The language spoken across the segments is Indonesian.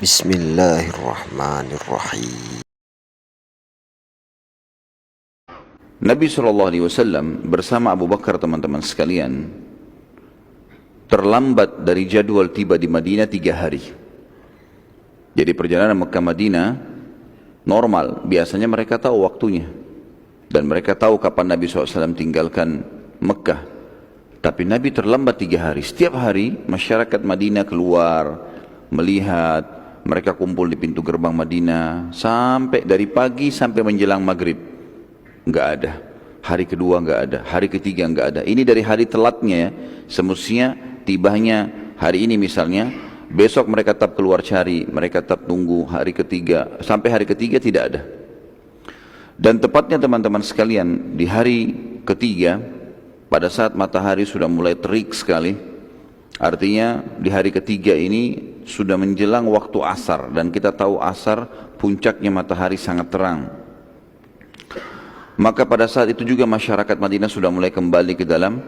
Bismillahirrahmanirrahim. Nabi SAW bersama Abu Bakar, teman-teman sekalian, terlambat dari jadwal tiba di Madinah 3 hari. Jadi perjalanan Mekah-Madinah normal, biasanya mereka tahu waktunya. Dan mereka tahu kapan Nabi SAW tinggalkan Mekah. Tapi Nabi terlambat 3 hari. Setiap hari masyarakat Madinah keluar, melihat, mereka kumpul di pintu gerbang Madinah. Sampai dari pagi sampai menjelang maghrib. Enggak ada. Hari kedua enggak ada. Hari ketiga enggak ada. Ini dari hari telatnya ya. Semestinya tibanya hari ini misalnya. Besok mereka tetap keluar cari. Mereka tetap tunggu hari ketiga. Sampai hari ketiga tidak ada. Dan tepatnya teman-teman sekalian, di hari ketiga, pada saat matahari sudah mulai terik sekali, artinya di hari ketiga ini sudah menjelang waktu asar, dan kita tahu asar puncaknya matahari sangat terang. Maka pada saat itu juga masyarakat Madinah sudah mulai kembali ke dalam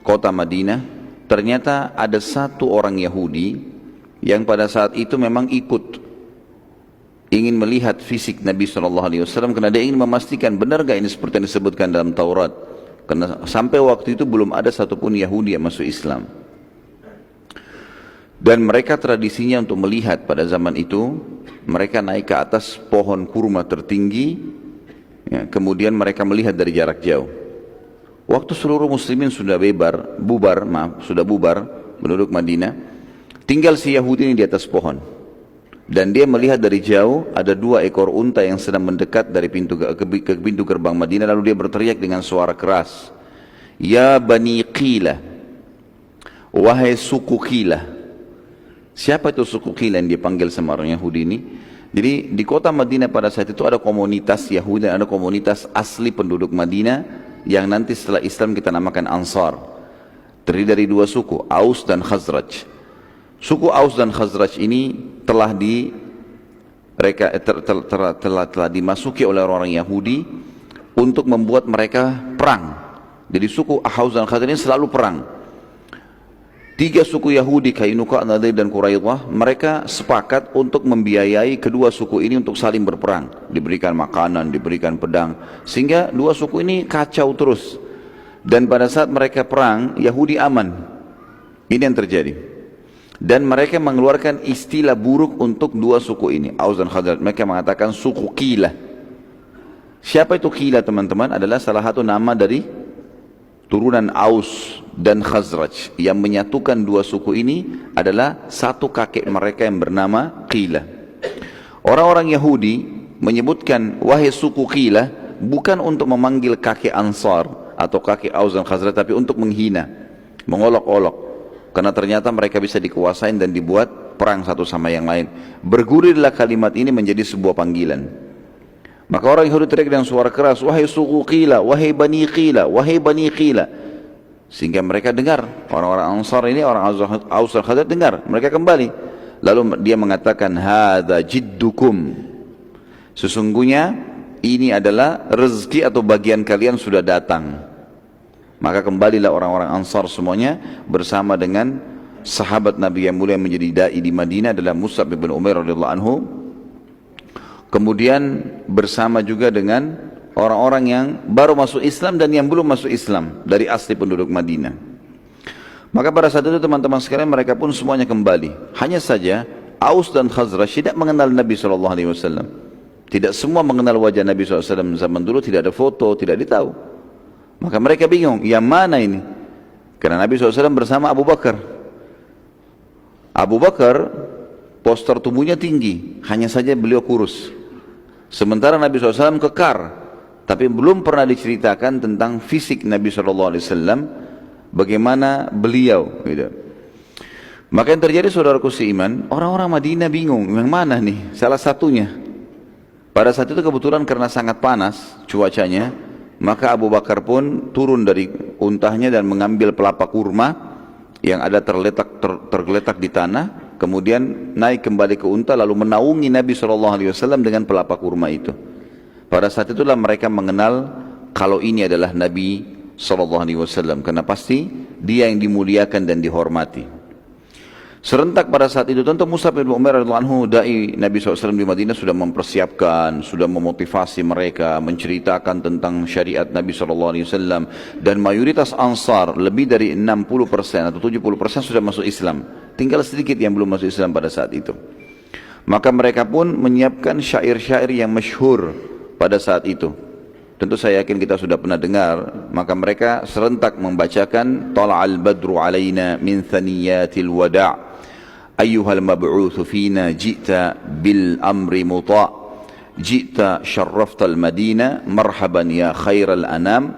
kota Madinah. Ternyata ada satu orang Yahudi yang pada saat itu memang ikut ingin melihat fisik Nabi SAW, karena dia ingin memastikan benar gak ini seperti yang disebutkan dalam Taurat. Karena sampai waktu itu belum ada satupun Yahudi yang masuk Islam. Dan mereka tradisinya untuk melihat pada zaman itu, mereka naik ke atas pohon kurma tertinggi, ya, kemudian mereka melihat dari jarak jauh. Waktu seluruh muslimin sudah bubar penduduk Madinah, tinggal si Yahudi ini di atas pohon. Dan dia melihat dari jauh ada 2 ekor unta yang sedang mendekat dari pintu ke pintu gerbang Madinah. Lalu dia berteriak dengan suara keras, "Ya Bani Qilah, wahai suku Qilah." Siapa itu suku Qilah yang dipanggil sama orang Yahudi ini? Jadi di kota Madinah pada saat itu ada komunitas Yahudi dan ada komunitas asli penduduk Madinah yang nanti setelah Islam kita namakan Ansar. Terdiri dari 2 suku, Aus dan Khazraj. Suku Aus dan Khazraj ini telah dimasuki oleh orang Yahudi untuk membuat mereka perang. Jadi suku Aus dan Khazraj ini selalu perang. 3 suku Yahudi, Kainuka, Nadir dan Quraidah, mereka sepakat untuk membiayai kedua suku ini untuk saling berperang. Diberikan makanan, diberikan pedang, sehingga 2 suku ini kacau terus. Dan pada saat mereka perang, Yahudi aman. Ini yang terjadi. Dan mereka mengeluarkan istilah buruk untuk 2 suku ini, Aus dan Khazraj. Mereka mengatakan suku Qilah. Siapa itu Qilah, teman-teman? Adalah salah satu nama dari turunan Aus dan Khazraj. Yang menyatukan 2 suku ini adalah satu kakek mereka yang bernama Qilah. Orang-orang Yahudi menyebutkan wahai suku Qilah bukan untuk memanggil kakek Ansar atau kakek Aus dan Khazraj, tapi untuk menghina, mengolok-olok. Karena ternyata mereka bisa dikuasain dan dibuat perang satu sama yang lain. Bergulirlah kalimat ini menjadi sebuah panggilan. Maka orang Yahudi teriak dengan suara keras, "Wahai suku Qilah, wahai Bani Qilah, wahai Bani Qilah." Sehingga mereka dengar, orang-orang Ansar ini, orang Aus dan Khazraj dengar, mereka kembali. Lalu dia mengatakan, "Hadza jiddukum." Sesungguhnya ini adalah rezeki atau bagian kalian sudah datang. Maka kembalilah orang-orang Ansar semuanya bersama dengan sahabat Nabi yang mulia menjadi dai di Madinah adalah Mus'ab bin Umair radhiyallahu anhu. Kemudian bersama juga dengan orang-orang yang baru masuk Islam dan yang belum masuk Islam dari asli penduduk Madinah. Maka pada saat itu teman-teman sekalian mereka pun semuanya kembali. Hanya saja Aus dan Khazraj tidak mengenal Nabi SAW. Tidak semua mengenal wajah Nabi SAW. Zaman dulu tidak ada foto, tidak ditahu. Maka mereka bingung, yang mana ini? Karena Nabi SAW bersama Abu Bakar. Abu Bakar postur tubuhnya tinggi, hanya saja beliau kurus. Sementara Nabi SAW kekar, tapi belum pernah diceritakan tentang fisik Nabi SAW, bagaimana beliau. Gitu. Maka yang terjadi saudaraku seiman, orang-orang Madinah bingung, yang mana nih? Salah satunya. Pada saat itu kebetulan karena sangat panas cuacanya, maka Abu Bakar pun turun dari untahnya dan mengambil pelapa kurma yang ada tergeletak di tanah, kemudian naik kembali ke unta lalu menaungi Nabi SAW dengan pelapa kurma itu. Pada saat itulah mereka mengenal kalau ini adalah Nabi SAW, karena pasti dia yang dimuliakan dan dihormati. Serentak pada saat itu tentu Mus'ab bin Umair radhiyallahu anhu, dai Nabi SAW di Madinah, sudah mempersiapkan, sudah memotivasi mereka, menceritakan tentang syariat Nabi SAW, dan mayoritas Ansar lebih dari 60% atau 70% sudah masuk Islam. Tinggal sedikit yang belum masuk Islam pada saat itu. Maka mereka pun menyiapkan syair-syair yang masyhur pada saat itu. Tentu saya yakin kita sudah pernah dengar. Maka mereka serentak membacakan Tala'al badru alaina min thaniyatil wada' ayyuhal mab'uthu fina ji'ta bil amri muta' ji'ta syarraftal madina marhaban ya khairal anam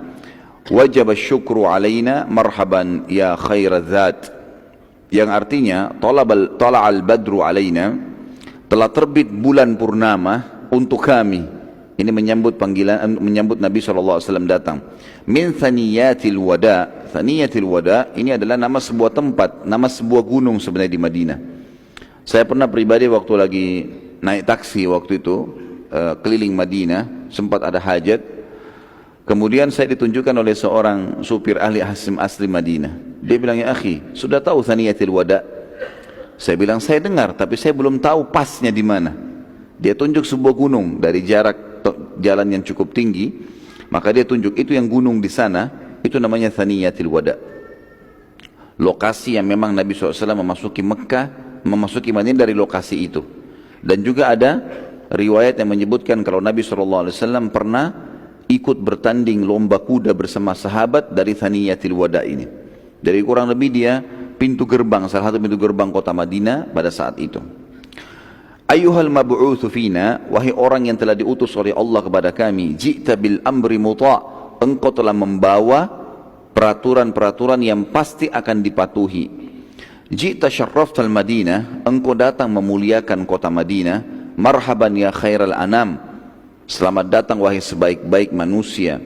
wajib syukru alaina marhaban ya khairal zat. Yang artinya Tala'al badru alaina, telah terbit bulan purnama untuk kami. Ini menyambut panggilan, menyambut Nabi SAW datang. Min thaniyatil wada. Thaniyatil wada ini adalah nama sebuah tempat, nama sebuah gunung sebenarnya di Madinah. Saya pernah pribadi waktu lagi naik taksi waktu itu, keliling Madinah, sempat ada hajat. Kemudian saya ditunjukkan oleh seorang supir ahli asli Madinah. Dia bilang, ya akhi, sudah tahu thaniyatil wada? Saya bilang, saya dengar, tapi saya belum tahu pasnya di mana. Dia tunjuk sebuah gunung dari jarak jalan yang cukup tinggi, maka dia tunjuk itu yang gunung di sana, itu namanya Thaniyatil Wada. Lokasi yang memang Nabi SAW memasuki Mekah, memasuki Madinah dari lokasi itu. Dan juga ada riwayat yang menyebutkan kalau Nabi SAW pernah ikut bertanding lomba kuda bersama sahabat dari Thaniyatil Wada ini. Dari kurang lebih dia pintu gerbang, salah satu pintu gerbang kota Madinah pada saat itu. Ayyuhal mab'utsu fina, wahai orang yang telah diutus oleh Allah kepada kami, ji'ta bil amri muta', engkau telah membawa peraturan-peraturan yang pasti akan dipatuhi. Ji'ta syarraftal Madinah, engkau datang memuliakan kota Madinah, marhaban ya khairal anam, selamat datang wahai sebaik-baik manusia.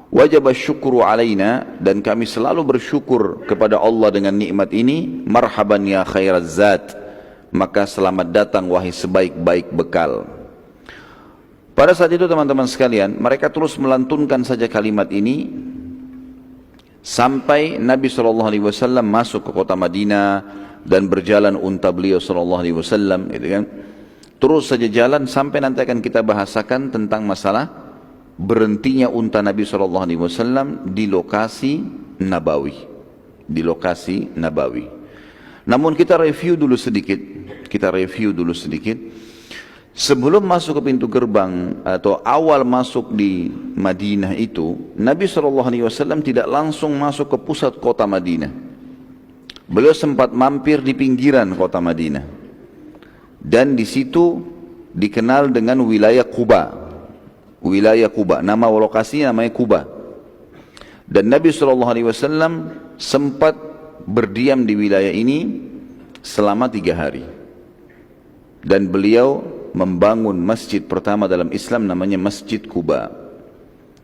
Wajib syukru alaina, dan kami selalu bersyukur kepada Allah dengan nikmat ini, marhaban ya khairaz zat, maka selamat datang wahai sebaik-baik bekal. Pada saat itu teman-teman sekalian, mereka terus melantunkan saja kalimat ini sampai Nabi SAW masuk ke kota Madinah dan berjalan unta beliau SAW, gitu kan. Terus saja jalan sampai nanti akan kita bahasakan tentang masalah berhentinya unta Nabi SAW di lokasi Nabawi. Di lokasi Nabawi. Namun kita review dulu sedikit. Sebelum masuk ke pintu gerbang atau awal masuk di Madinah itu, Nabi SAW tidak langsung masuk ke pusat kota Madinah. Beliau sempat mampir di pinggiran kota Madinah. Dan di situ dikenal dengan wilayah Quba. Wilayah Quba, nama lokasinya namanya Quba. Dan Nabi SAW sempat berdiam di wilayah ini selama 3 hari. Dan beliau membangun masjid pertama dalam Islam namanya Masjid Quba.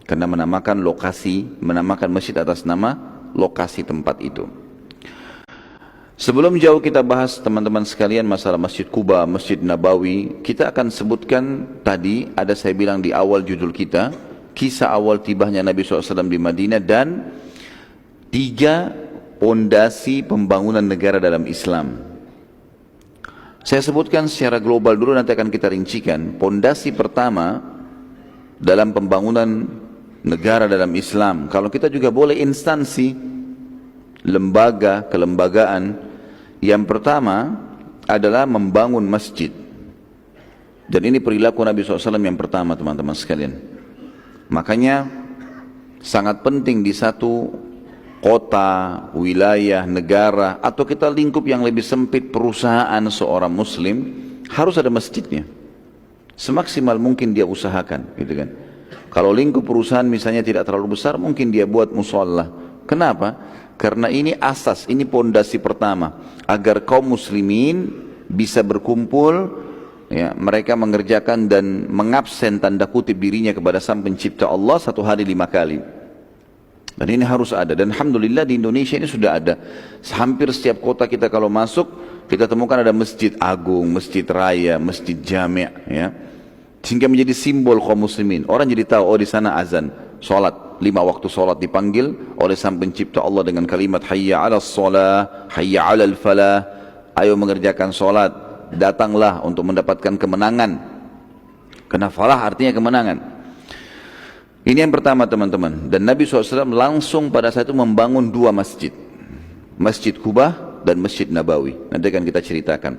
Karena menamakan masjid atas nama lokasi tempat itu. Sebelum jauh kita bahas teman-teman sekalian masalah Masjid Quba, Masjid Nabawi, kita akan sebutkan tadi, ada saya bilang di awal judul kita, kisah awal tibahnya Nabi SAW di Madinah dan 3 pondasi pembangunan negara dalam Islam. Saya sebutkan secara global dulu, nanti akan kita rincikan. Pondasi pertama dalam pembangunan negara dalam Islam, kalau kita juga boleh instansi, lembaga, kelembagaan, yang pertama adalah membangun masjid. Dan ini perilaku Nabi SAW yang pertama teman-teman sekalian. Makanya sangat penting di satu kota, wilayah, negara, atau kita lingkup yang lebih sempit perusahaan seorang muslim, harus ada masjidnya. Semaksimal mungkin dia usahakan, gitu kan. Kalau lingkup perusahaan misalnya tidak terlalu besar, mungkin dia buat musholla. Kenapa? Karena ini asas, ini pondasi pertama agar kaum muslimin bisa berkumpul, ya, mereka mengerjakan dan mengabsen tanda kutip dirinya kepada Sang Pencipta Allah 1 hari 5 kali. Dan ini harus ada. Dan alhamdulillah di Indonesia ini sudah ada. Hampir setiap kota kita kalau masuk, kita temukan ada masjid agung, masjid raya, masjid jami', ya. Sehingga menjadi simbol kaum muslimin. Orang jadi tahu, oh di sana azan, salat. 5 waktu salat dipanggil oleh Sang Pencipta Allah dengan kalimat hayya 'alas shalah, hayya 'alal falah. ayo mengerjakan sholat, datanglah untuk mendapatkan kemenangan. Karena falah artinya kemenangan. Ini yang pertama teman-teman. Dan Nabi SAW langsung pada saat itu membangun dua masjid. Masjid Kubah dan Masjid Nabawi. Nanti akan kita ceritakan.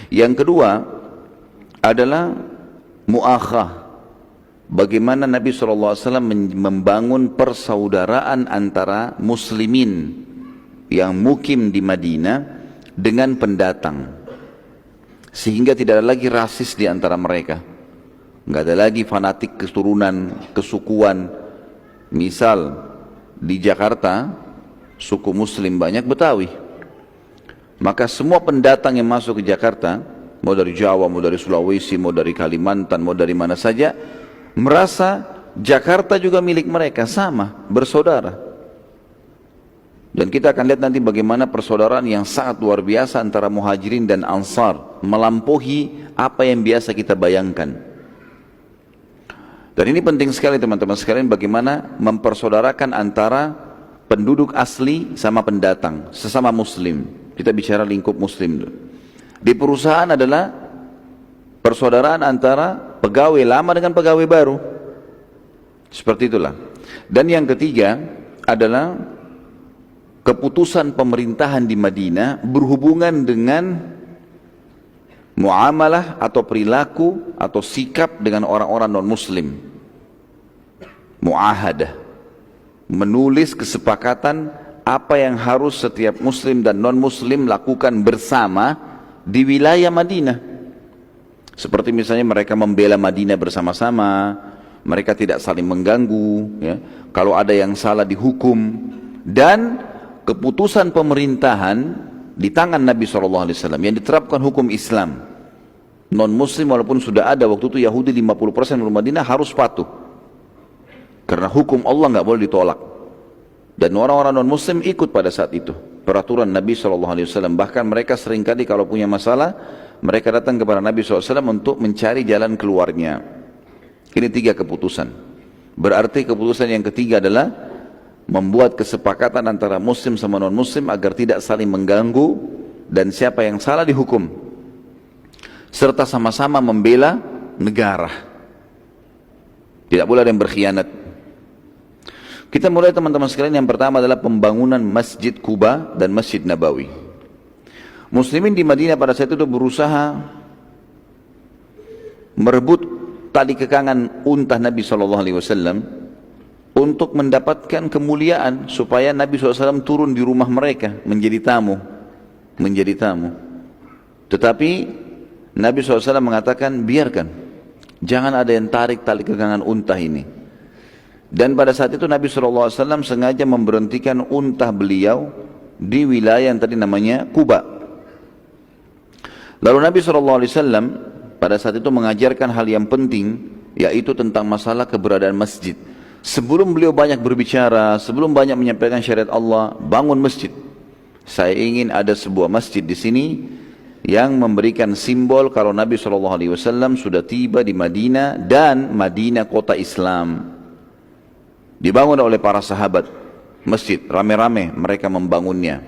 Yang kedua adalah mu'akhah. Bagaimana Nabi SAW membangun persaudaraan antara muslimin yang mukim di Madinah dengan pendatang. Sehingga tidak ada lagi rasis di antara mereka. Nggak ada lagi fanatik keturunan, kesukuan. Misal di Jakarta, suku muslim banyak Betawi. Maka semua pendatang yang masuk ke Jakarta, mau dari Jawa, mau dari Sulawesi, mau dari Kalimantan, mau dari mana saja, merasa Jakarta juga milik mereka, sama, bersaudara. Dan kita akan lihat nanti bagaimana persaudaraan yang sangat luar biasa antara muhajirin dan ansar, melampaui apa yang biasa kita bayangkan. Dan ini penting sekali teman-teman sekalian, bagaimana mempersaudarakan antara penduduk asli sama pendatang, sesama muslim. Kita bicara lingkup muslim. Di perusahaan adalah persaudaraan antara pegawai lama dengan pegawai baru. Seperti itulah. Dan yang ketiga adalah keputusan pemerintahan di Madinah berhubungan dengan muamalah atau perilaku atau sikap dengan orang-orang non-muslim. Muahadah. Menulis kesepakatan apa yang harus setiap muslim dan non-muslim lakukan bersama di wilayah Madinah. Seperti misalnya mereka membela Madinah bersama-sama, mereka tidak saling mengganggu, ya. Kalau ada yang salah dihukum, dan keputusan pemerintahan di tangan Nabi SAW yang diterapkan hukum Islam. Non-muslim walaupun sudah ada waktu itu Yahudi 50% di Madinah harus patuh, karena hukum Allah nggak boleh ditolak. Dan orang-orang non-muslim ikut pada saat itu peraturan Nabi SAW. Bahkan mereka seringkali kalau punya masalah, mereka datang kepada Nabi SAW untuk mencari jalan keluarnya. Ini tiga keputusan. Berarti keputusan yang ketiga adalah membuat kesepakatan antara muslim sama non-muslim agar tidak saling mengganggu, dan siapa yang salah dihukum, serta sama-sama membela negara. Tidak boleh ada yang berkhianat. Kita mulai teman-teman sekalian. Yang pertama adalah pembangunan Masjid Kuba dan Masjid Nabawi. Muslimin di Madinah pada saat itu berusaha merebut tali kekangan unta Nabi SAW untuk mendapatkan kemuliaan, supaya Nabi SAW turun di rumah mereka menjadi tamu. Tetapi Nabi SAW mengatakan, biarkan, jangan ada yang tarik tali kekangan unta ini. Dan pada saat itu Nabi SAW sengaja memberhentikan unta beliau di wilayah yang tadi namanya Kuba. Lalu Nabi SAW pada saat itu mengajarkan hal yang penting, yaitu tentang masalah keberadaan masjid. Sebelum beliau banyak berbicara, sebelum banyak menyampaikan syariat Allah, bangun masjid. Saya ingin ada sebuah masjid di sini yang memberikan simbol kalau Nabi SAW sudah tiba di Madinah, dan Madinah kota Islam. Dibangun oleh para sahabat masjid, rame-rame mereka membangunnya.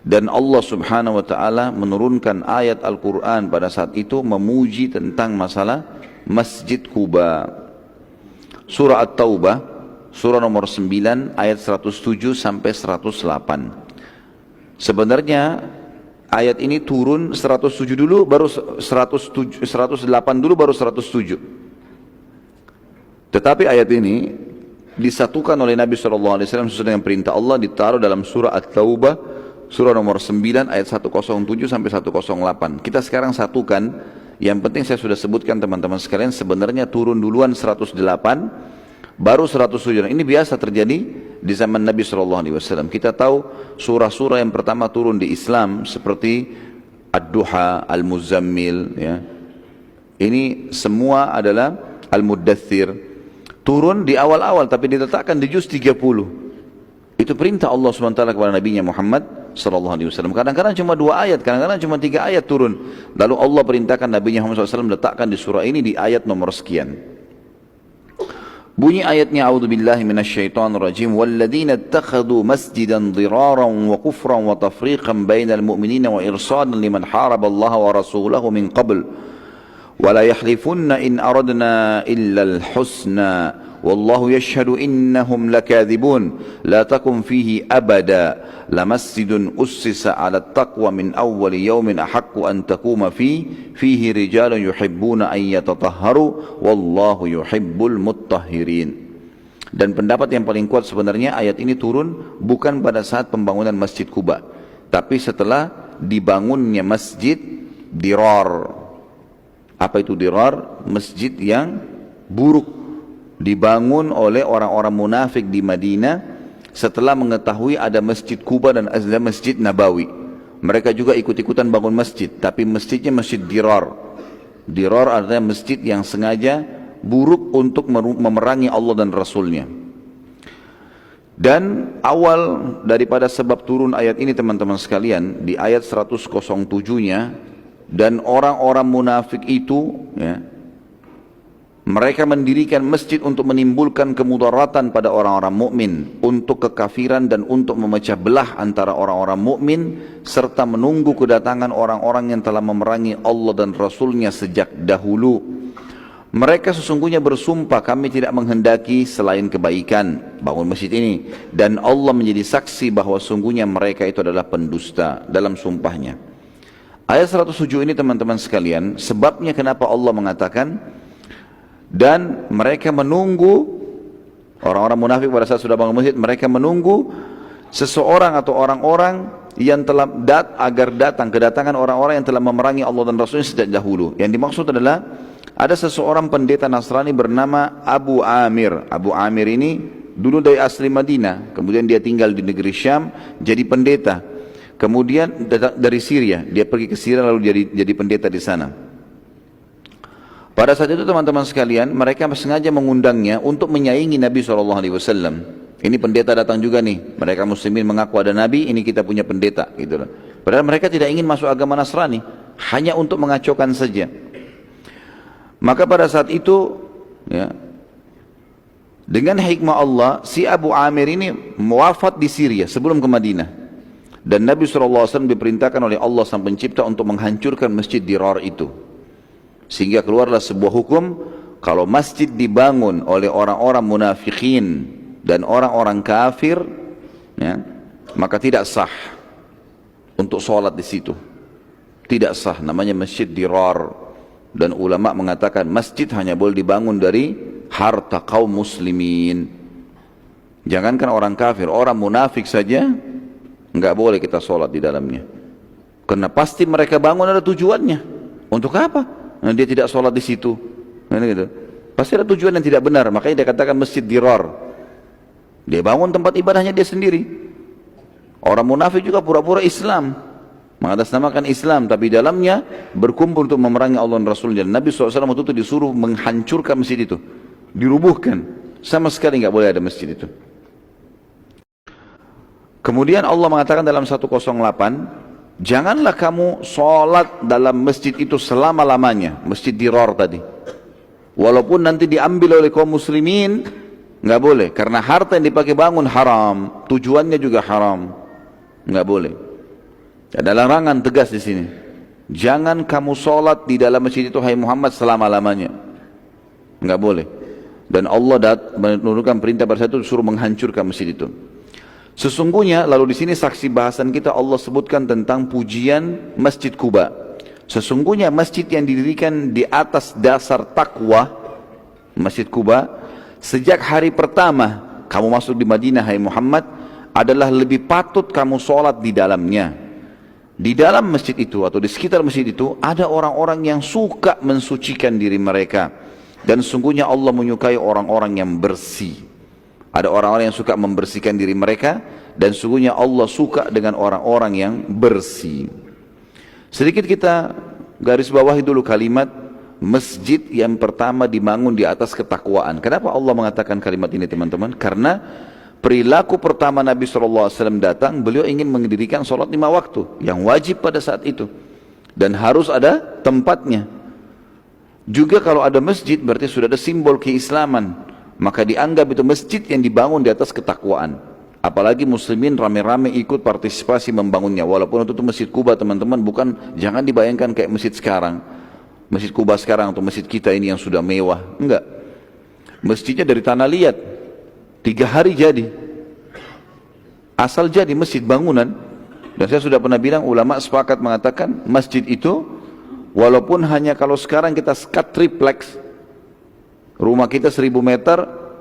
Dan Allah Subhanahu wa taala menurunkan ayat Al-Qur'an pada saat itu memuji tentang masalah Masjid Kuba. Surah At-Taubah, surah nomor 9 ayat 107 sampai 108. Sebenarnya ayat ini turun 107 dulu baru 108 dulu baru 107. Tetapi ayat ini disatukan oleh Nabi SAW sesuai dengan perintah Allah, ditaruh dalam surah At-Taubah, surah nomor 9 ayat 107 sampai 108. Kita sekarang satukan. Yang penting saya sudah sebutkan teman-teman sekalian, sebenarnya turun duluan 108 baru 107. Ini biasa terjadi di zaman Nabi SAW. Kita tahu surah-surah yang pertama turun di Islam seperti Ad-Duha, Al-Muzammil, ya. Ini semua adalah Al-Muddathir. Turun di awal-awal tapi diletakkan di juz 30. Itu perintah Allah SWT kepada Nabi Muhammad SAW. Kadang-kadang cuma 2 ayat, kadang-kadang cuma 3 ayat turun. Lalu Allah perintahkan Nabi Muhammad SAW letakkan di surah ini di ayat nomor sekian. Bunyi ayatnya, a'udzubillahi minasyaitonirrajim, walladzina ittakhadhu masjidan dhiraran wa kufran wa tafriqan bainal mu'minina wa irsadan liman haraballaha wa rasulahu min qabl wa la yahlifunna in aradna illa al-husna wallahu yashhadu innahum lakadhibun la takum fihi abada lamasjidun ussisa 'ala at-taqwa min awwali yawmin ahaqqu an taquma fihi rijalun yuhibbuna an yatatahharu wallahu yuhibbul muttahhirin. Dan pendapat yang paling kuat sebenarnya ayat ini turun bukan pada saat pembangunan Masjid Quba, tapi setelah dibangunnya Masjid Dirar. Apa itu Dirar? Masjid yang buruk, dibangun oleh orang-orang munafik di Madinah setelah mengetahui ada Masjid Quba dan ada Masjid Nabawi. Mereka juga ikut-ikutan bangun masjid, tapi masjidnya Masjid Dirar. Dirar artinya masjid yang sengaja buruk untuk memerangi Allah dan Rasulnya. Dan awal daripada sebab turun ayat ini teman-teman sekalian, di ayat 107-nya, dan orang-orang munafik itu, ya, mereka mendirikan masjid untuk menimbulkan kemudaratan pada orang-orang mukmin, untuk kekafiran dan untuk memecah belah antara orang-orang mukmin, serta menunggu kedatangan orang-orang yang telah memerangi Allah dan Rasulnya sejak dahulu. Mereka sesungguhnya bersumpah, kami tidak menghendaki selain kebaikan, bangun masjid ini, dan Allah menjadi saksi bahwa sungguhnya mereka itu adalah pendusta dalam sumpahnya. Ayat 107 ini teman-teman sekalian, sebabnya kenapa Allah mengatakan, dan mereka menunggu, orang-orang munafik pada saat sudah bangun masjid, mereka menunggu seseorang atau orang-orang yang telah agar datang, kedatangan orang-orang yang telah memerangi Allah dan Rasulnya sejak dahulu. Yang dimaksud adalah ada seseorang pendeta Nasrani bernama Abu Amir. Abu Amir ini dulu dari asli Madinah, kemudian dia tinggal di negeri Syam jadi pendeta. Kemudian dari Syria, dia pergi ke Syria lalu jadi pendeta di sana. Pada saat itu teman-teman sekalian, mereka sengaja mengundangnya untuk menyaingi Nabi SAW. Ini pendeta datang juga nih, mereka muslimin mengaku ada Nabi, ini kita punya pendeta, gitu. Padahal mereka tidak ingin masuk agama Nasrani, hanya untuk mengacaukan saja. Maka pada saat itu, ya, dengan hikmah Allah, si Abu Amir ini wafat di Syria sebelum ke Madinah. Dan Nabi SAW diperintahkan oleh Allah Sang Pencipta untuk menghancurkan masjid Dirar itu. Sehingga keluarlah sebuah hukum, kalau masjid dibangun oleh orang-orang munafikin dan orang-orang kafir, ya, maka tidak sah untuk sholat di situ. Tidak sah, namanya masjid Dirar. Dan ulama mengatakan masjid hanya boleh dibangun dari harta kaum muslimin. Jangankan orang kafir, orang munafik saja enggak boleh kita sholat di dalamnya. Karena pasti mereka bangun ada tujuannya. Untuk apa? Nah, dia tidak sholat di situ. Nah, gitu. Pasti ada tujuan yang tidak benar. Makanya dia katakan masjid Dirar. Dia bangun tempat ibadahnya dia sendiri. Orang munafik juga pura-pura Islam, mengatasnamakan Islam, tapi dalamnya berkumpul untuk memerangi Allah dan Rasulnya. Dan Nabi SAW waktu itu disuruh menghancurkan masjid itu, dirubuhkan. Sama sekali enggak boleh ada masjid itu. Kemudian Allah mengatakan dalam 108, janganlah kamu sholat dalam masjid itu selama-lamanya, masjid Dirar tadi. Walaupun nanti diambil oleh kaum muslimin, nggak boleh, karena harta yang dipakai bangun haram, tujuannya juga haram, nggak boleh. Ada larangan tegas di sini. Jangan kamu sholat di dalam masjid itu, hai Muhammad, selama-lamanya, nggak boleh. Dan Allah menurunkan perintah pada saat itu suruh menghancurkan masjid itu. Sesungguhnya, lalu di sini saksi bahasan kita Allah sebutkan tentang pujian Masjid Quba. Sesungguhnya masjid yang didirikan di atas dasar takwa, Masjid Quba, sejak hari pertama kamu masuk di Madinah, hai Muhammad, adalah lebih patut kamu sholat di dalamnya. Di dalam masjid itu atau di sekitar masjid itu ada orang-orang yang suka mensucikan diri mereka. Dan sungguhnya Allah menyukai orang-orang yang bersih. Ada orang-orang yang suka membersihkan diri mereka, dan sungguhnya Allah suka dengan orang-orang yang bersih. Sedikit kita garis bawahi dulu kalimat masjid yang pertama dibangun di atas ketakwaan. Kenapa Allah mengatakan kalimat ini teman-teman? Karena perilaku pertama Nabi SAW datang, beliau ingin mendirikan sholat 5 waktu yang wajib pada saat itu. Dan harus ada tempatnya. Juga kalau ada masjid berarti sudah ada simbol keislaman. maka dianggap itu masjid yang dibangun di atas ketakwaan. Apalagi muslimin rame-rame ikut partisipasi membangunnya. Walaupun itu masjid Kuba teman-teman, bukan, jangan dibayangkan kayak masjid sekarang. Masjid Kuba sekarang atau masjid kita ini yang sudah mewah. Enggak. Masjidnya dari tanah liat. 3 hari jadi. Asal jadi masjid bangunan. Dan saya sudah pernah bilang, ulama sepakat mengatakan masjid itu walaupun hanya kalau sekarang kita sekat triplex, rumah kita 1000 meter,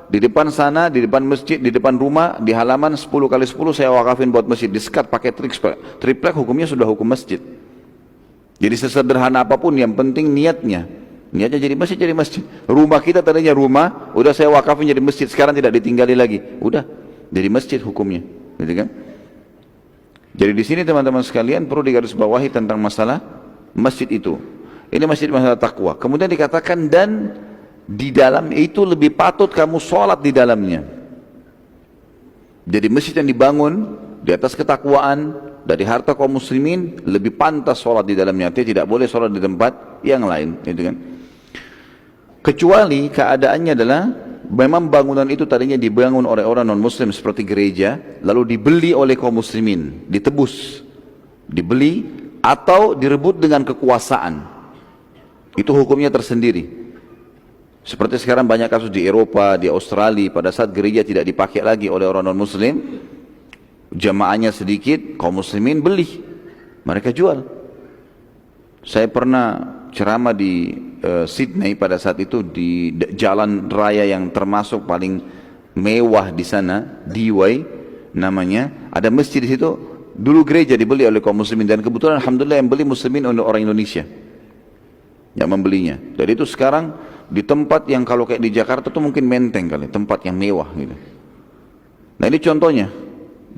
di depan sana, di depan masjid, di depan rumah, di halaman 10 kali 10 saya wakafin buat masjid, disekat pakai triplek, hukumnya sudah hukum masjid. Jadi sesederhana apapun, yang penting niatnya jadi masjid, jadi masjid. Rumah kita tadinya rumah, udah saya wakafin jadi masjid, sekarang tidak ditinggali lagi, udah jadi masjid hukumnya, gitu kan? Jadi di sini teman-teman sekalian perlu digarisbawahi tentang masalah masjid itu. Ini masjid masalah takwa. Kemudian dikatakan dan di dalam itu lebih patut kamu sholat di dalamnya. Jadi masjid yang dibangun di atas ketakwaan dari harta kaum muslimin lebih pantas sholat di dalamnya. Artinya tidak boleh sholat di tempat yang lain, gitu kan? Kecuali keadaannya adalah memang bangunan itu tadinya dibangun oleh orang non-muslim seperti gereja, lalu dibeli oleh kaum muslimin, ditebus, dibeli atau direbut dengan kekuasaan. Itu hukumnya tersendiri. Seperti sekarang banyak kasus di Eropa, di Australia, pada saat gereja tidak dipakai lagi oleh orang non-muslim, jamaahnya sedikit, kaum muslimin beli, mereka jual. Saya pernah ceramah di Sydney pada saat itu, di jalan raya yang termasuk paling mewah di sana, Dewey namanya, ada masjid di situ. Dulu gereja dibeli oleh kaum muslimin dan kebetulan alhamdulillah yang beli muslimin untuk orang Indonesia yang membelinya. Jadi itu sekarang di tempat yang kalau kayak di Jakarta tuh mungkin Menteng kali, tempat yang mewah gitu. Nah ini contohnya,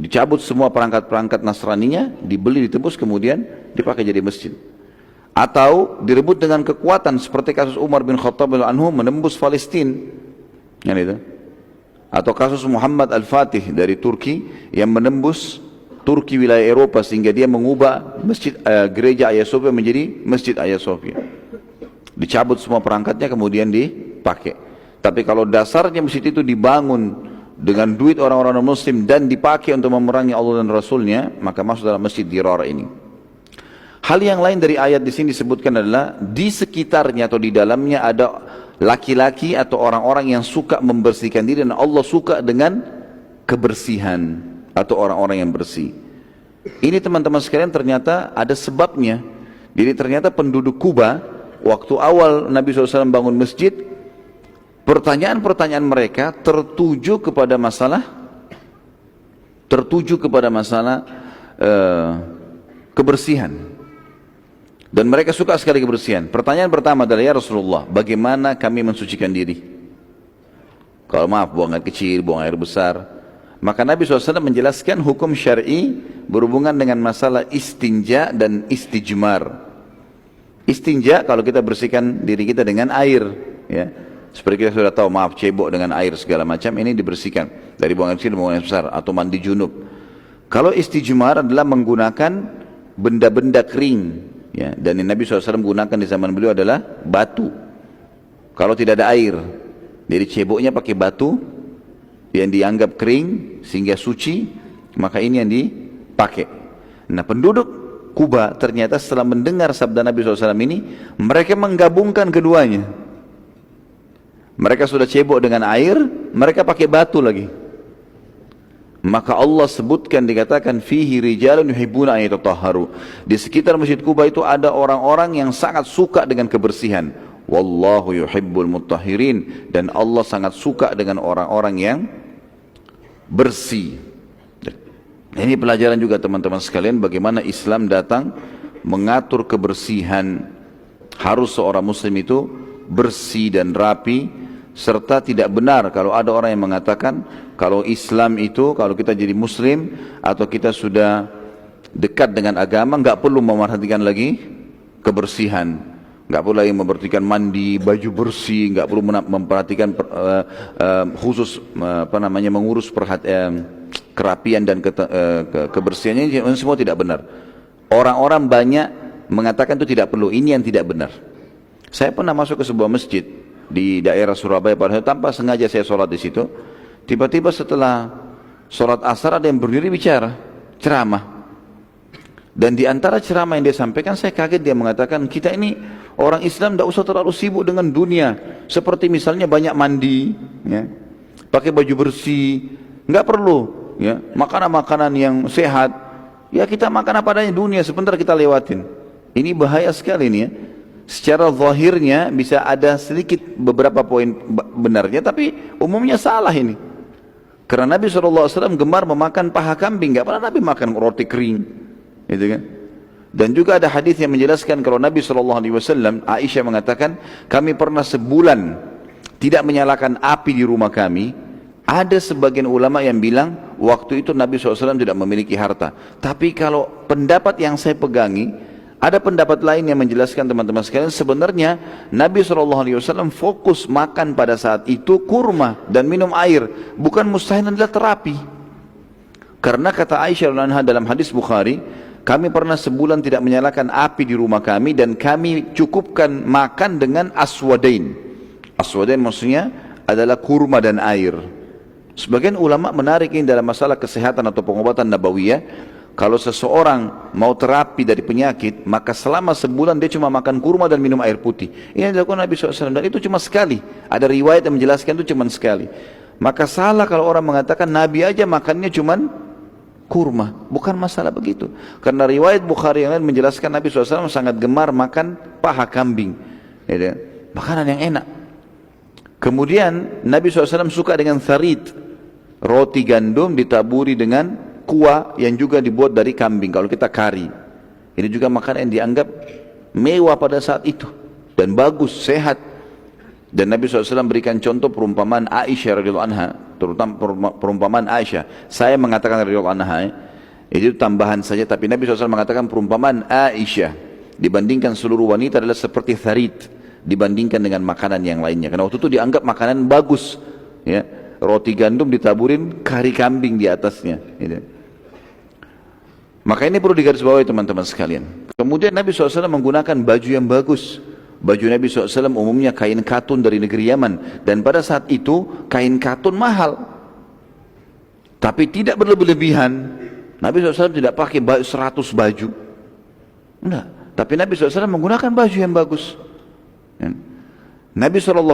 dicabut semua perangkat-perangkat Nasraninya, dibeli, ditebus, kemudian dipakai jadi masjid. Atau direbut dengan kekuatan seperti kasus Umar bin Khattab anhu menembus Palestina, yang itu. Atau kasus Muhammad Al-Fatih dari Turki yang menembus Turki wilayah Eropa sehingga dia mengubah masjid gereja Hagia Sophia menjadi Masjid Hagia Sophia. Dicabut semua perangkatnya kemudian dipakai. Tapi kalau dasarnya masjid itu dibangun dengan duit orang-orang muslim dan dipakai untuk memerangi Allah dan Rasulnya, maka masuk dalam masjid Dirar ini. Hal yang lain dari ayat di sini disebutkan adalah di sekitarnya atau di dalamnya ada laki-laki atau orang-orang yang suka membersihkan diri dan Allah suka dengan kebersihan atau orang-orang yang bersih. Ini teman-teman sekalian ternyata ada sebabnya. Jadi ternyata penduduk Kuba waktu awal Nabi SAW bangun masjid, pertanyaan-pertanyaan mereka tertuju kepada masalah kebersihan. Dan mereka suka sekali kebersihan. Pertanyaan pertama adalah, ya Rasulullah, bagaimana kami mensucikan diri? Kalau maaf, buang air kecil, buang air besar. Maka Nabi SAW menjelaskan hukum syar'i berhubungan dengan masalah istinja dan istijmar. Istinja kalau kita bersihkan diri kita dengan air, ya. Seperti kita sudah tahu, maaf, cebok dengan air segala macam, ini dibersihkan dari buang air kecil, buang air besar, atau mandi junub. Kalau istijmar adalah menggunakan benda-benda kering. Ya, dan yang Nabi SAW gunakan di zaman beliau adalah batu. Kalau tidak ada air, jadi ceboknya pakai batu yang dianggap kering sehingga suci, maka ini yang dipakai. Nah penduduk Kuba ternyata setelah mendengar sabda Nabi SAW ini, mereka menggabungkan keduanya. Mereka sudah cebok dengan air, mereka pakai batu lagi. Maka Allah sebutkan, dikatakan fihi rijalun yuhibbuna an yatatahharu. Di sekitar Masjid Kuba itu ada orang-orang yang sangat suka dengan kebersihan. Wallahu yuhibbul mutahhirin, dan Allah sangat suka dengan orang-orang yang bersih. Ini pelajaran juga teman-teman sekalian bagaimana Islam datang mengatur kebersihan. Harus seorang muslim itu bersih dan rapi, serta tidak benar kalau ada orang yang mengatakan kalau Islam itu, kalau kita jadi muslim atau kita sudah dekat dengan agama, nggak perlu memperhatikan lagi kebersihan, nggak perlu lagi memperhatikan mandi, baju bersih, nggak perlu memperhatikan khusus mengurus kerapian dan kebersihannya. Semua tidak benar. Orang-orang banyak mengatakan itu tidak perlu. Ini yang tidak benar. Saya pernah masuk ke sebuah masjid, di daerah Surabaya pada tanpa sengaja saya sholat di situ. Tiba-tiba setelah sholat asar ada yang berdiri bicara, ceramah. Dan di antara ceramah yang dia sampaikan saya kaget, dia mengatakan kita ini orang Islam tidak usah terlalu sibuk dengan dunia. Seperti misalnya banyak mandi, ya, pakai baju bersih, nggak perlu, ya, makanan-makanan yang sehat. Ya kita makan apa adanya dunia, sebentar kita lewatin. Ini bahaya sekali nih ya. Secara zahirnya bisa ada sedikit beberapa poin benarnya, tapi umumnya salah ini. Karena Nabi SAW gemar memakan paha kambing, nggak pernah Nabi makan roti kering, gitu kan? Dan juga ada hadis yang menjelaskan kalau Nabi SAW, Aisyah mengatakan, kami pernah sebulan tidak menyalakan api di rumah kami. Ada sebagian ulama yang bilang waktu itu Nabi SAW tidak memiliki harta. Tapi kalau pendapat yang saya pegangi, ada pendapat lain yang menjelaskan teman-teman sekalian, sebenarnya Nabi SAW fokus makan pada saat itu kurma dan minum air, bukan mustahil adalah terapi. Karena kata Aisyah radhiyallahu anha dalam hadis Bukhari, kami pernah sebulan tidak menyalakan api di rumah kami dan kami cukupkan makan dengan aswadain. Aswadain maksudnya adalah kurma dan air. Sebagian ulama menarik ini dalam masalah kesehatan atau pengobatan nabawiyah. Kalau seseorang mau terapi dari penyakit, maka selama sebulan dia cuma makan kurma dan minum air putih. Ini yang dilakukan Nabi SAW, dan itu cuma sekali. Ada riwayat yang menjelaskan itu cuma sekali. Maka salah kalau orang mengatakan Nabi aja makannya cuma kurma. Bukan masalah begitu. Karena riwayat Bukhari yang lain menjelaskan Nabi SAW sangat gemar makan paha kambing, ya, makanan yang enak. Kemudian Nabi SAW suka dengan tharid, roti gandum ditaburi dengan kuah yang juga dibuat dari kambing, kalau kita kari. Ini juga makanan yang dianggap mewah pada saat itu dan bagus, sehat. Dan Nabi SAW berikan contoh perumpamaan Aisyah radhiyallahu anha, terutama perumpamaan Aisyah. Saya mengatakan radhiyallahu anha, itu tambahan saja, tapi Nabi SAW mengatakan perumpamaan Aisyah dibandingkan seluruh wanita adalah seperti tharid dibandingkan dengan makanan yang lainnya. Karena waktu itu dianggap makanan bagus, ya, roti gandum ditaburin kari kambing di atasnya, gitu. Maka ini perlu digarisbawahi teman-teman sekalian. Kemudian Nabi SAW menggunakan baju yang bagus. Baju Nabi SAW umumnya kain katun dari negeri Yaman. Dan pada saat itu kain katun mahal. Tapi tidak berlebihan. Nabi SAW tidak pakai 100 baju. Enggak. Tapi Nabi SAW menggunakan baju yang bagus. Nabi SAW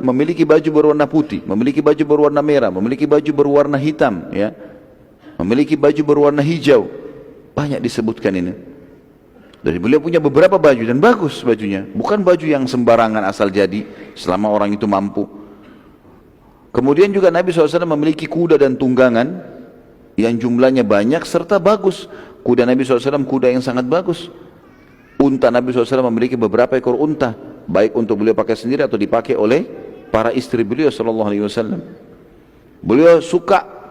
memiliki baju berwarna putih, memiliki baju berwarna merah, memiliki baju berwarna hitam, ya, memiliki baju berwarna hijau. Banyak disebutkan ini. Jadi beliau punya beberapa baju dan bagus bajunya, bukan baju yang sembarangan asal jadi selama orang itu mampu. Kemudian juga Nabi SAW memiliki kuda dan tunggangan yang jumlahnya banyak serta bagus. Kuda Nabi SAW kuda yang sangat bagus. Unta Nabi SAW memiliki beberapa ekor unta, baik untuk beliau pakai sendiri atau dipakai oleh para istri beliau SAW. Beliau suka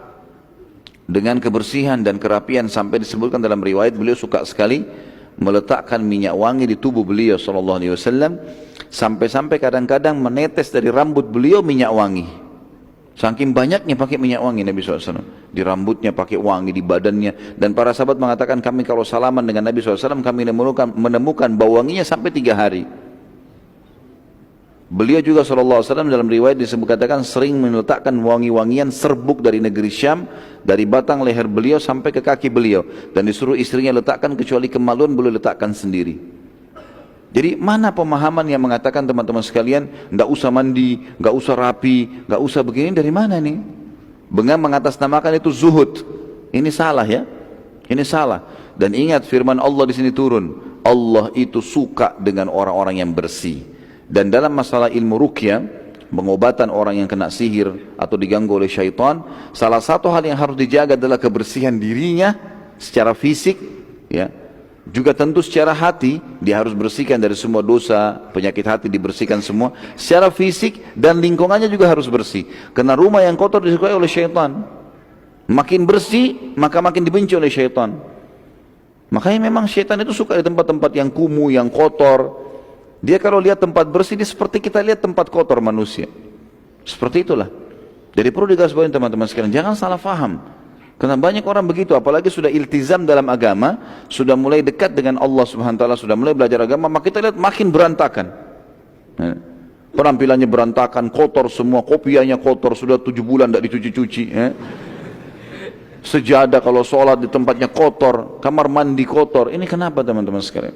dengan kebersihan dan kerapian, sampai disebutkan dalam riwayat beliau suka sekali meletakkan minyak wangi di tubuh beliau SAW, sampai-sampai kadang-kadang menetes dari rambut beliau minyak wangi. Saking banyaknya pakai minyak wangi Nabi SAW, di rambutnya pakai wangi, di badannya. Dan para sahabat mengatakan kami kalau salaman dengan Nabi SAW kami menemukan bau wanginya sampai 3 hari. Beliau juga SAW dalam riwayat disebut katakan sering meletakkan wangi-wangian serbuk dari negeri Syam, dari batang leher beliau sampai ke kaki beliau, dan disuruh istrinya letakkan, kecuali kemaluan boleh letakkan sendiri. Jadi mana pemahaman yang mengatakan teman-teman sekalian tidak usah mandi, tidak usah rapi, tidak usah begini, dari mana nih? Dengan mengatasnamakan itu zuhud. Ini salah ya, ini salah. Dan ingat firman Allah di sini turun, Allah itu suka dengan orang-orang yang bersih. Dan dalam masalah ilmu ruqyah, pengobatan orang yang kena sihir atau diganggu oleh syaitan, salah satu hal yang harus dijaga adalah kebersihan dirinya secara fisik, ya. Juga tentu secara hati, dia harus bersihkan dari semua dosa, penyakit hati dibersihkan semua. Secara fisik dan lingkungannya juga harus bersih. Karena rumah yang kotor disukai oleh syaitan. Makin bersih, maka makin dibenci oleh syaitan. Makanya memang syaitan itu suka di tempat-tempat yang kumuh, yang kotor. Dia kalau lihat tempat bersih, dia seperti kita lihat tempat kotor manusia. Seperti itulah. Jadi perlu digarisbawahi teman-teman sekalian, jangan salah faham. Karena banyak orang begitu, apalagi sudah iltizam dalam agama, sudah mulai dekat dengan Allah Subhanahu wa taala, sudah mulai belajar agama, maka kita lihat makin berantakan. Penampilannya berantakan, kotor semua, kopiahnya kotor, sudah 7 bulan tidak dicuci-cuci. Sejadah kalau sholat di tempatnya kotor, kamar mandi kotor. Ini kenapa teman-teman sekalian?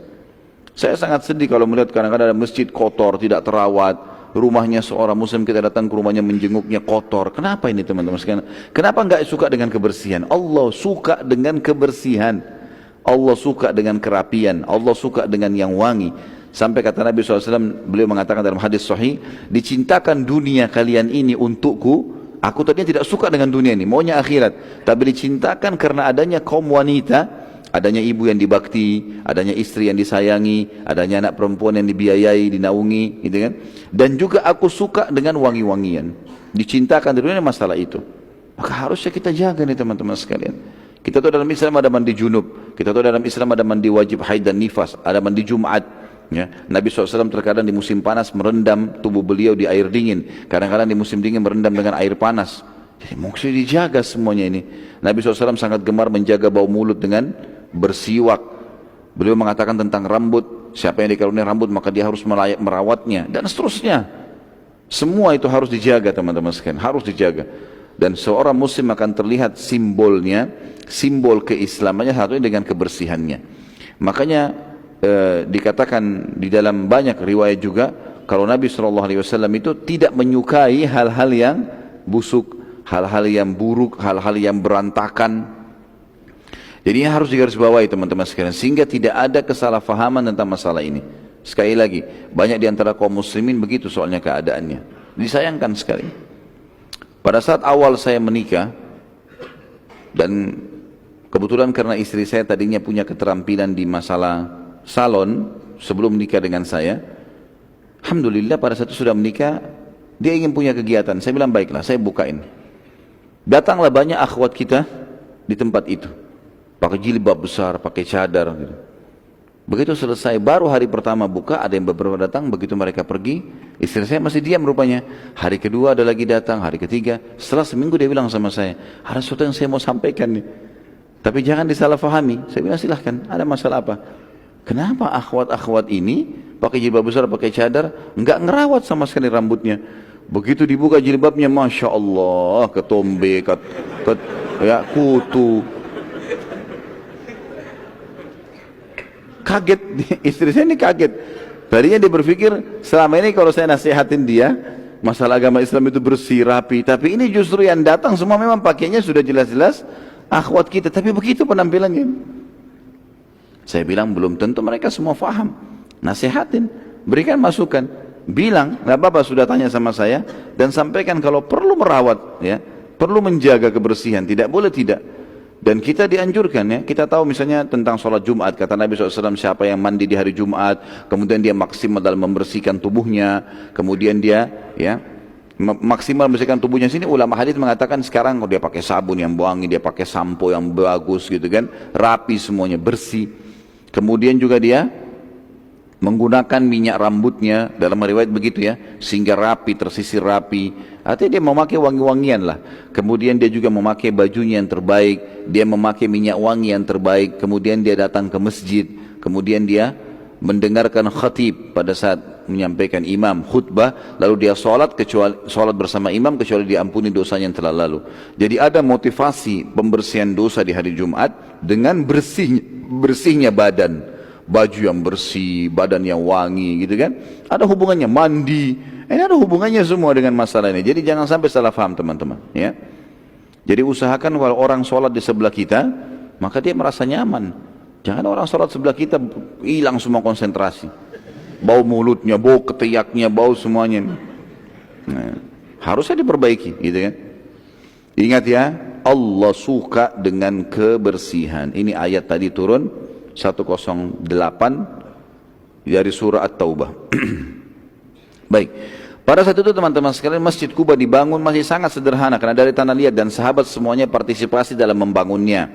Saya sangat sedih kalau melihat kadang-kadang ada masjid kotor, tidak terawat. Rumahnya seorang muslim, kita datang ke rumahnya menjenguknya kotor. Kenapa ini teman-teman sekalian? Kenapa enggak suka dengan kebersihan? Allah suka dengan kebersihan. Allah suka dengan kerapian. Allah suka dengan yang wangi. Sampai kata Nabi SAW, beliau mengatakan dalam hadis sahih, dicintakan dunia kalian ini untukku. Aku tadinya tidak suka dengan dunia ini, maunya akhirat. Tapi dicintakan karena adanya kaum wanita, adanya ibu yang dibakti, adanya istri yang disayangi, adanya anak perempuan yang dibiayai, dinaungi, gitu kan. Dan juga aku suka dengan wangi-wangian. Dicintakan di dunia masalah itu. Maka harusnya kita jaga nih teman-teman sekalian. Kita tahu dalam Islam ada mandi junub, kita tahu dalam Islam ada mandi wajib haid dan nifas, ada mandi Jumat. Ya, Nabi SAW terkadang di musim panas merendam tubuh beliau di air dingin, kadang-kadang di musim dingin merendam dengan air panas. Jadi mesti dijaga semuanya ini. Nabi SAW sangat gemar menjaga bau mulut dengan bersiwak. Beliau mengatakan tentang rambut, siapa yang dikaruniai rambut maka dia harus merawatnya, dan seterusnya. Semua itu harus dijaga teman-teman sekalian, harus dijaga. Dan seorang muslim akan terlihat simbolnya, simbol keislamannya satunya dengan kebersihannya. Makanya dikatakan di dalam banyak riwayat juga kalau Nabi SAW itu tidak menyukai hal-hal yang busuk, hal-hal yang buruk, hal-hal yang berantakan. Jadi ini harus digarisbawahi teman-teman sekalian, sehingga tidak ada kesalahpahaman tentang masalah ini. Sekali lagi, banyak di antara kaum muslimin begitu soalnya keadaannya. Disayangkan sekali. Pada saat awal saya menikah, dan kebetulan karena istri saya tadinya punya keterampilan di masalah salon sebelum menikah dengan saya, alhamdulillah pada saat itu sudah menikah, dia ingin punya kegiatan. Saya bilang baiklah, saya bukain. Datanglah banyak akhwat kita di tempat itu, pakai jilbab besar, pakai cadar gitu. Begitu selesai, baru hari pertama buka, ada yang beberapa datang. Begitu mereka pergi, istri saya masih diam rupanya. Hari kedua ada lagi datang, hari ketiga. Setelah seminggu dia bilang sama saya, ada sesuatu yang saya mau sampaikan nih, tapi jangan disalahfahami. Saya bilang silahkan, ada masalah apa? Kenapa akhwat-akhwat ini pakai jilbab besar, pakai cadar, enggak ngerawat sama sekali rambutnya? Begitu dibuka jilbabnya, masya Allah, ketombe, ya kutu. Kaget, istri saya ini kaget. Tadinya dia berpikir selama ini kalau saya nasihatin dia, masalah agama Islam itu bersih, rapi. Tapi ini justru yang datang semua memang pakainya sudah jelas-jelas akhwat kita, tapi begitu penampilannya. Saya bilang belum tentu mereka semua faham. Nasihatin, berikan masukan, bilang nggak apa-apa sudah tanya sama saya, dan sampaikan kalau perlu merawat, ya, perlu menjaga kebersihan, tidak boleh tidak. Dan kita dianjurkan, ya, kita tahu misalnya tentang sholat Jumat, kata Nabi SAW, siapa yang mandi di hari Jumat, kemudian dia maksimal dalam membersihkan tubuhnya, kemudian dia, ya, maksimal membersihkan tubuhnya. Sini ulama hadis mengatakan sekarang dia pakai sabun yang wangi, dia pakai sampo yang bagus gitu kan, rapi semuanya, bersih. Kemudian juga dia menggunakan minyak rambutnya, dalam riwayat begitu ya, sehingga rapi, tersisir rapi. Artinya dia memakai wangi-wangian lah. Kemudian dia juga memakai bajunya yang terbaik, dia memakai minyak wangi yang terbaik. Kemudian dia datang ke masjid, kemudian dia mendengarkan khatib pada saat menyampaikan imam khutbah, lalu dia sholat bersama imam kecuali diampuni dosanya yang telah lalu. Jadi ada motivasi pembersihan dosa di hari Jumat dengan bersihnya badan, baju yang bersih, badan yang wangi gitu kan. Ada hubungannya mandi, ini ada hubungannya semua dengan masalah ini. Jadi jangan sampai salah paham teman-teman, ya. Jadi usahakan kalau orang sholat di sebelah kita, maka dia merasa nyaman. Jangan orang sholat sebelah kita hilang semua konsentrasi, bau mulutnya, bau ketiaknya, bau semuanya. Nah, harusnya diperbaiki, gitu kan. Ingat ya, Allah suka dengan kebersihan. Ini ayat tadi turun 108 dari surah At-Taubah. Baik. Pada saat itu teman-teman sekalian, Masjid Quba dibangun masih sangat sederhana karena dari tanah liat, dan sahabat semuanya partisipasi dalam membangunnya.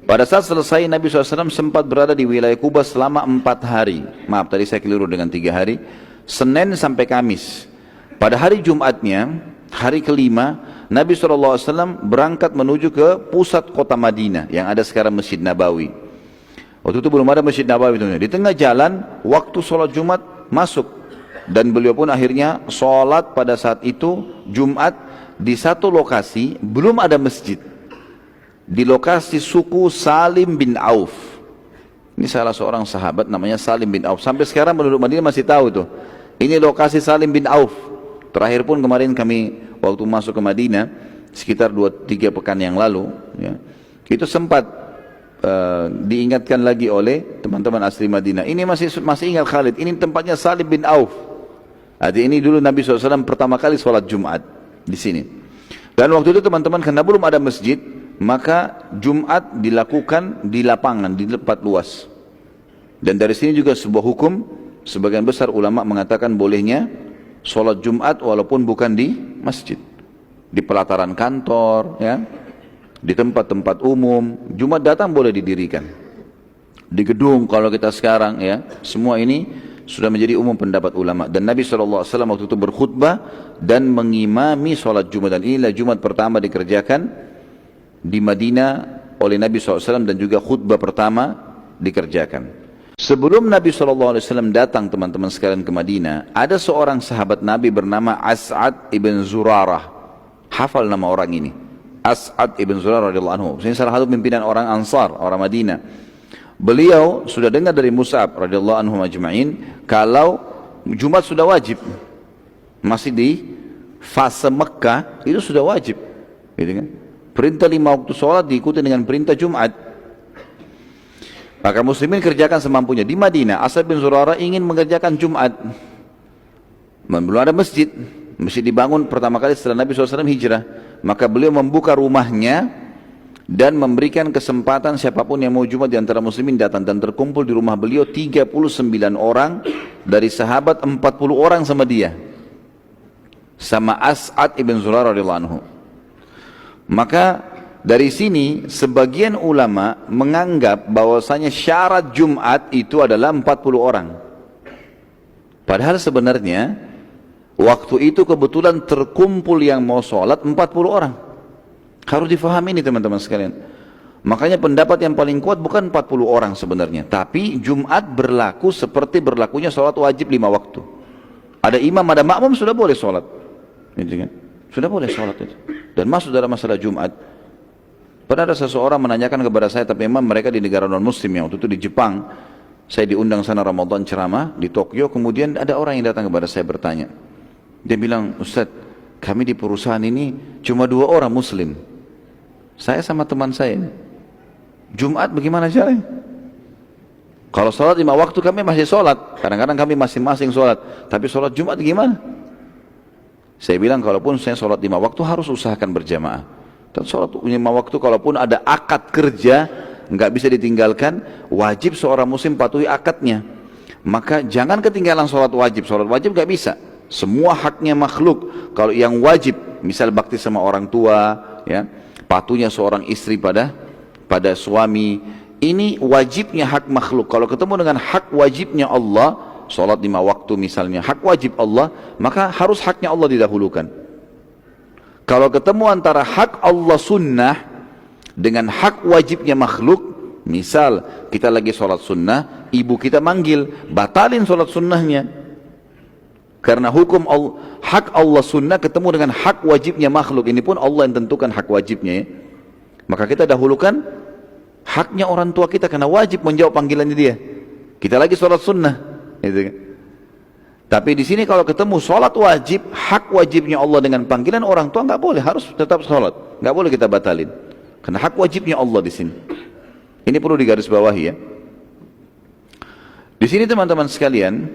Pada saat selesai, Nabi SAW sempat berada di wilayah Quba selama 4 hari. Maaf, tadi saya keliru dengan 3 hari. Senin sampai Kamis. Pada hari Jumatnya, hari kelima, Nabi SAW berangkat menuju ke pusat kota Madinah yang ada sekarang Masjid Nabawi. Waktu itu belum ada Masjid Nabawi. Di tengah jalan, waktu sholat Jumat masuk. Dan beliau pun akhirnya sholat pada saat itu Jumat di satu lokasi, belum ada masjid, di lokasi suku Salim bin Auf. Ini salah seorang sahabat namanya Salim bin Auf. Sampai sekarang penduduk Madinah masih tahu tuh, ini lokasi Salim bin Auf. Terakhir pun kemarin kami waktu masuk ke Madinah sekitar 2-3 pekan yang lalu ya, itu sempat diingatkan lagi oleh teman-teman asli Madinah. Ini masih ingat Khalid, ini tempatnya Salim bin Auf. Jadi ini dulu Nabi SAW pertama kali sholat Jumat di sini. Dan waktu itu teman-teman, karena belum ada masjid, maka Jumat dilakukan di lapangan, di tempat luas. Dan dari sini juga sebuah hukum, sebagian besar ulama mengatakan bolehnya sholat Jumat walaupun bukan di masjid, di pelataran kantor, ya, di tempat-tempat umum. Jumat datang boleh didirikan di gedung. Kalau kita sekarang, ya, semua ini sudah menjadi umum pendapat ulama. Dan Nabi SAW waktu itu berkhutbah dan mengimami sholat Jumat. Dan inilah Jumat pertama dikerjakan di Madinah oleh Nabi SAW, dan juga khutbah pertama dikerjakan. Sebelum Nabi SAW datang teman-teman sekalian ke Madinah, ada seorang sahabat Nabi bernama As'ad ibn Zurarah. Hafal nama orang ini, As'ad ibn Zurarah radhiyallahu anhu. Ini salah satu pimpinan orang Ansar, orang Madinah. Beliau sudah dengar dari Mus'ab radhiyallahu anhu majma'in kalau Jumat sudah wajib. Masih di fase Mekah itu sudah wajib, gitu kan? Perintah 5 waktu sholat diikuti dengan perintah Jumat. Maka muslimin kerjakan semampunya. Di Madinah, As'ad bin Zurarah ingin mengerjakan Jumat. Belum ada masjid. Masjid dibangun pertama kali setelah Nabi SAW hijrah. Maka beliau membuka rumahnya dan memberikan kesempatan siapapun yang mau Jumat di antara muslimin datang. Dan terkumpul di rumah beliau 39 orang dari sahabat, 40 orang sama dia, sama As'ad ibn Zurarah radhiyallahu anhu. Maka dari sini sebagian ulama menganggap bahwasanya syarat Jumat itu adalah 40 orang. Padahal sebenarnya waktu itu kebetulan terkumpul yang mau sholat 40 orang. Harus difahami ini teman-teman sekalian. Makanya pendapat yang paling kuat bukan 40 orang sebenarnya, tapi Jumat berlaku seperti berlakunya sholat wajib 5 waktu. Ada imam, ada makmum, sudah boleh sholat, gitu kan? Sudah boleh sholat itu. Dan masuk dalam masalah Jumat. Pernah ada seseorang menanyakan kepada saya, tapi memang mereka di negara non muslim, yang waktu itu di Jepang. Saya diundang sana Ramadan ceramah di Tokyo. Kemudian ada orang yang datang kepada saya bertanya. Dia bilang, Ustaz, kami di perusahaan ini cuma 2 orang muslim, saya sama teman saya. Jumat bagaimana caranya? Kalau sholat 5 waktu kami masih sholat, kadang-kadang kami masing-masing sholat, tapi sholat Jumat gimana? Saya bilang, kalaupun saya sholat 5 waktu harus usahakan berjamaah. Dan sholat 5 waktu kalaupun ada akad kerja nggak bisa ditinggalkan, wajib seorang muslim patuhi akadnya. Maka jangan ketinggalan sholat wajib nggak bisa. Semua haknya makhluk. Kalau yang wajib, misal bakti sama orang tua, ya, patuhnya seorang istri pada suami, ini wajibnya hak makhluk. Kalau ketemu dengan hak wajibnya Allah, sholat 5 waktu misalnya, hak wajib Allah, maka harus haknya Allah didahulukan. Kalau ketemu antara hak Allah sunnah dengan hak wajibnya makhluk, misal kita lagi sholat sunnah, ibu kita manggil, batalin sholat sunnahnya. Karena hukum Allah, hak Allah sunnah ketemu dengan hak wajibnya makhluk. Ini pun Allah yang tentukan hak wajibnya, ya. Maka kita dahulukan haknya orang tua kita, karena wajib menjawab panggilannya dia. Kita lagi sholat sunnah, gitu kan? Tapi di sini kalau ketemu sholat wajib, hak wajibnya Allah dengan panggilan orang tua, nggak boleh, harus tetap sholat, nggak boleh kita batalin. Karena hak wajibnya Allah di sini. Ini perlu digarisbawahi, ya. Di sini teman-teman sekalian,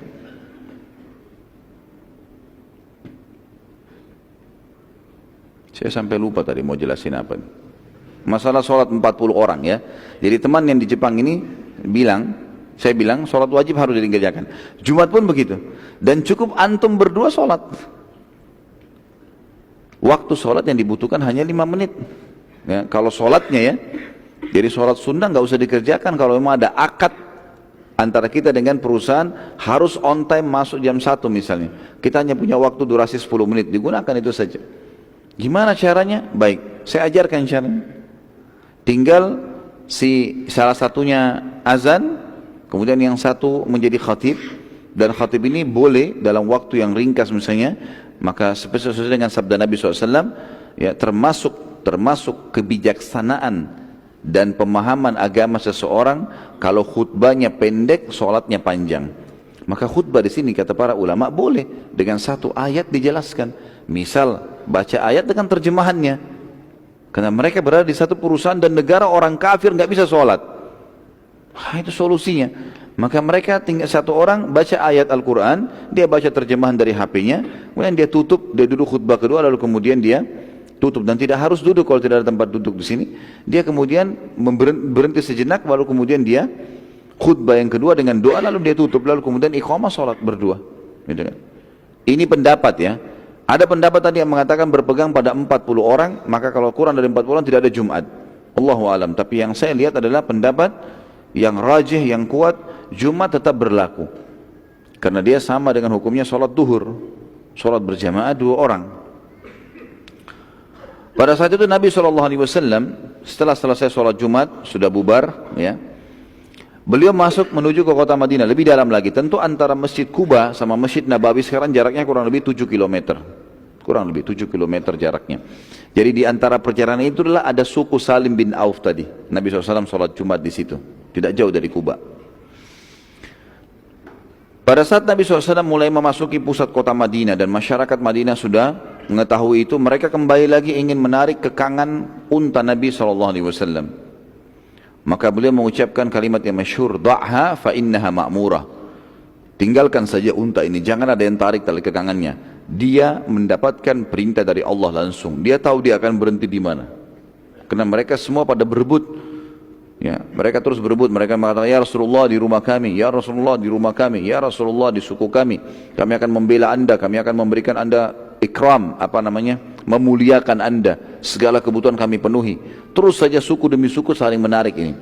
saya sampai lupa tadi mau jelasin apa. Masalah sholat 40 orang, ya. Jadi teman yang di Jepang ini saya bilang sholat wajib harus dikerjakan. Jumat pun begitu. Dan cukup antum berdua sholat. Waktu sholat yang dibutuhkan hanya 5 menit. Ya, kalau sholatnya, ya. Jadi sholat sunnah nggak usah dikerjakan. Kalau memang ada akad antara kita dengan perusahaan, harus on time masuk jam 1 misalnya. Kita hanya punya waktu durasi 10 menit. Digunakan itu saja. Gimana caranya? Baik, saya ajarkan caranya. Tinggal salah satunya azan, kemudian yang satu menjadi khatib, dan khatib ini boleh dalam waktu yang ringkas misalnya, maka sesuai dengan sabda Nabi SAW, ya, termasuk kebijaksanaan dan pemahaman agama seseorang kalau khutbahnya pendek, sholatnya panjang. Maka khutbah di sini kata para ulama boleh dengan satu ayat dijelaskan. Misal baca ayat dengan terjemahannya. Karena mereka berada di satu perusahaan dan negara orang kafir nggak bisa sholat. Itu solusinya. Maka mereka tinggal satu orang baca ayat Al-Quran, dia baca terjemahan dari HP-nya, kemudian dia tutup, dia duduk khutbah kedua, lalu kemudian dia tutup. Dan tidak harus duduk kalau tidak ada tempat duduk di sini. Dia kemudian berhenti sejenak, lalu kemudian dia khutbah yang kedua dengan doa, lalu dia tutup, lalu kemudian iqamah sholat berdua. Gitu kan? Ini pendapat ya. Ada pendapat tadi yang mengatakan berpegang pada 40 orang, maka kalau kurang dari 40 orang tidak ada Jumat. Allahu alam. Tapi yang saya lihat adalah pendapat yang rajih, yang kuat, Jumat tetap berlaku. Karena dia sama dengan hukumnya sholat duhur. Sholat berjamaah 2 orang. Pada saat itu Nabi SAW setelah selesai sholat Jumat, sudah bubar ya, beliau masuk menuju ke kota Madinah, lebih dalam lagi. Tentu antara Masjid Kuba sama Masjid Nabawi sekarang jaraknya kurang lebih 7 km. Kurang lebih 7 km jaraknya. Jadi di antara perjalanan itu adalah ada suku Salim bin Auf tadi. Nabi SAW sholat Jumat di situ. Tidak jauh dari Kuba. Pada saat Nabi SAW mulai memasuki pusat kota Madinah dan masyarakat Madinah sudah mengetahui itu, mereka kembali lagi ingin menarik kekangan unta Nabi SAW. Maka beliau mengucapkan kalimat yang masyhur, da'ha fa innaha ma'murah. Tinggalkan saja unta ini, jangan ada yang tarik tali kekangannya. Dia mendapatkan perintah dari Allah langsung. Dia tahu dia akan berhenti di mana. Karena mereka semua pada berebut. Ya, mereka terus berebut. Mereka mengatakan, ya Rasulullah di rumah kami, ya Rasulullah di rumah kami, ya Rasulullah di suku kami. Kami akan membela anda, kami akan memberikan anda ikram, memuliakan anda. Segala kebutuhan kami penuhi. Terus saja suku demi suku saling menarik ini.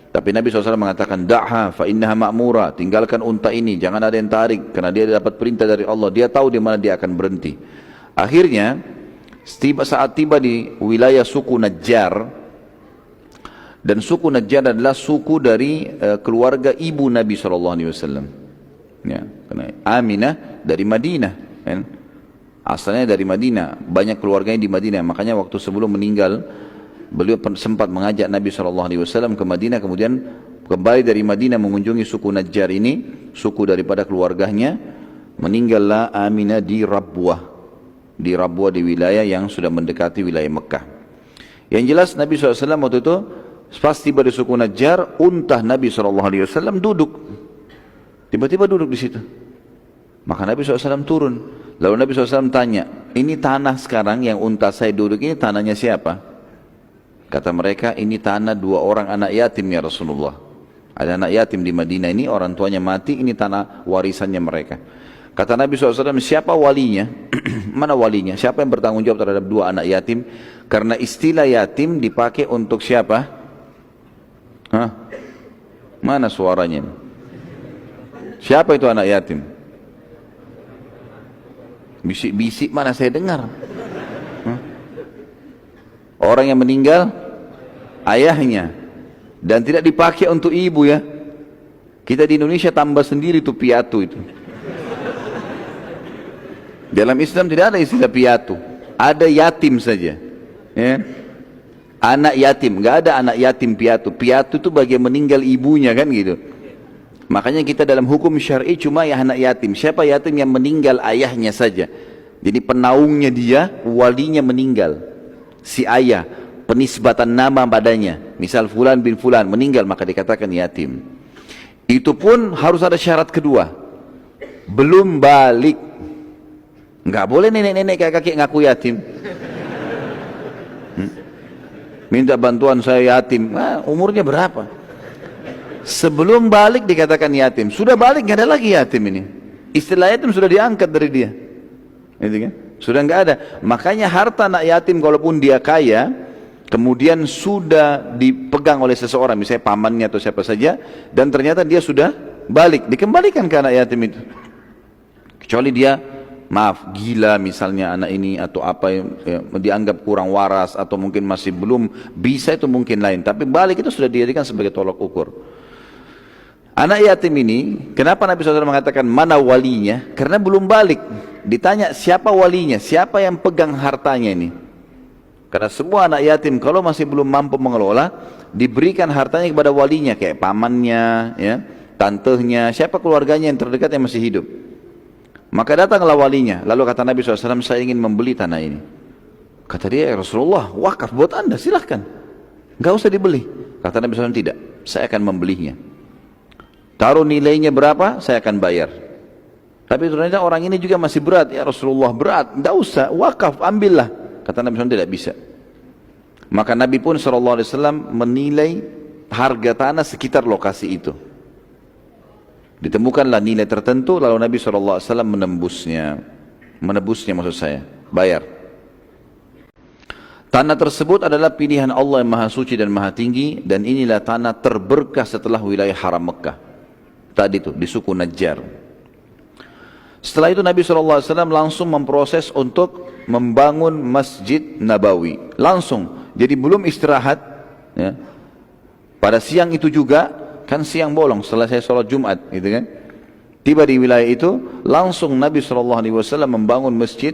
Tapi Nabi SAW mengatakan, da'ha fa innaha ma'mura, tinggalkan unta ini, jangan ada yang tarik, karena dia dapat perintah dari Allah, dia tahu di mana dia akan berhenti. Akhirnya, saat tiba di wilayah suku Najjar, dan suku Najjar adalah suku dari keluarga ibu Nabi SAW. Ya, karena Aminah dari Madinah, kan? Asalnya dari Madinah, banyak keluarganya di Madinah, makanya waktu sebelum meninggal, beliau sempat mengajak Nabi SAW ke Madinah, kemudian kembali dari Madinah mengunjungi suku Najjar ini, suku daripada keluarganya. Meninggallah Aminah di Rabwah di wilayah yang sudah mendekati wilayah Mekah. Yang jelas Nabi SAW waktu itu pas tiba di suku Najjar, unta Nabi SAW duduk, tiba-tiba duduk di situ. Maka Nabi SAW turun, lalu Nabi SAW tanya, ini tanah sekarang yang unta saya duduk ini tanahnya siapa? Kata mereka, ini tanah 2 orang anak yatim ya Rasulullah. Ada anak yatim di Madinah ini, orang tuanya mati, ini tanah warisannya mereka. Kata Nabi SAW, siapa walinya? Mana walinya? Siapa yang bertanggung jawab terhadap 2 anak yatim? Karena istilah yatim dipakai untuk siapa? Hah? Mana suaranya? Siapa itu anak yatim? Bisik-bisik mana saya dengar? Orang yang meninggal ayahnya, dan tidak dipakai untuk ibu ya. Kita di Indonesia tambah sendiri tuh piatu itu. Dalam Islam tidak ada istilah piatu, ada yatim saja ya. Anak yatim, nggak ada anak yatim piatu. Piatu itu bagian meninggal ibunya kan gitu. Makanya kita dalam hukum syar'i cuma ya anak yatim. Siapa yatim? Yang meninggal ayahnya saja. Jadi penaungnya dia, walinya meninggal, si ayah, penisbatan nama padanya. Misal fulan bin fulan meninggal, maka dikatakan yatim. Itu pun harus ada syarat kedua, belum balik. Nggak boleh nenek-nenek kakek ngaku yatim. Minta bantuan saya yatim. Umurnya berapa? Sebelum balik dikatakan yatim. Sudah balik nggak ada lagi yatim ini. Istilah yatim sudah diangkat dari dia. Gitu kan? Sudah nggak ada. Makanya harta anak yatim kalaupun dia kaya, kemudian sudah dipegang oleh seseorang, misalnya pamannya atau siapa saja, dan ternyata dia sudah balik, dikembalikan ke anak yatim itu. Kecuali dia, maaf, gila misalnya anak ini atau apa yang dianggap kurang waras atau mungkin masih belum bisa, itu mungkin lain. Tapi balik itu sudah dijadikan sebagai tolak ukur. Anak yatim ini, kenapa Nabi SAW mengatakan mana walinya? Karena belum balik. Ditanya siapa walinya, siapa yang pegang hartanya ini? Karena semua anak yatim kalau masih belum mampu mengelola, diberikan hartanya kepada walinya, kayak pamannya, ya, tantehnya, siapa keluarganya yang terdekat yang masih hidup. Maka datanglah walinya, lalu kata Nabi SAW, saya ingin membeli tanah ini. Kata dia, ya Rasulullah, wakaf buat anda, silahkan, nggak usah dibeli. Kata Nabi SAW, tidak, saya akan membelinya. Taruh nilainya berapa, saya akan bayar. Tapi ternyata orang ini juga masih berat. Ya Rasulullah, berat, tidak usah, wakaf, ambillah. Kata Nabi SAW, tidak bisa. Maka Nabi pun SAW menilai harga tanah sekitar lokasi itu. Ditemukanlah nilai tertentu, lalu Nabi SAW menembusnya. Menebusnya maksud saya, bayar. Tanah tersebut adalah pilihan Allah yang Maha Suci dan Maha Tinggi, dan inilah tanah terberkah setelah wilayah haram Mekah. Tadi itu di suku Najjar. Setelah itu Nabi SAW langsung memproses untuk membangun Masjid Nabawi. Langsung, jadi belum istirahat, ya. Pada siang itu juga, kan siang bolong setelah saya sholat Jumat, gitu kan. Tiba di wilayah itu, langsung Nabi SAW membangun Masjid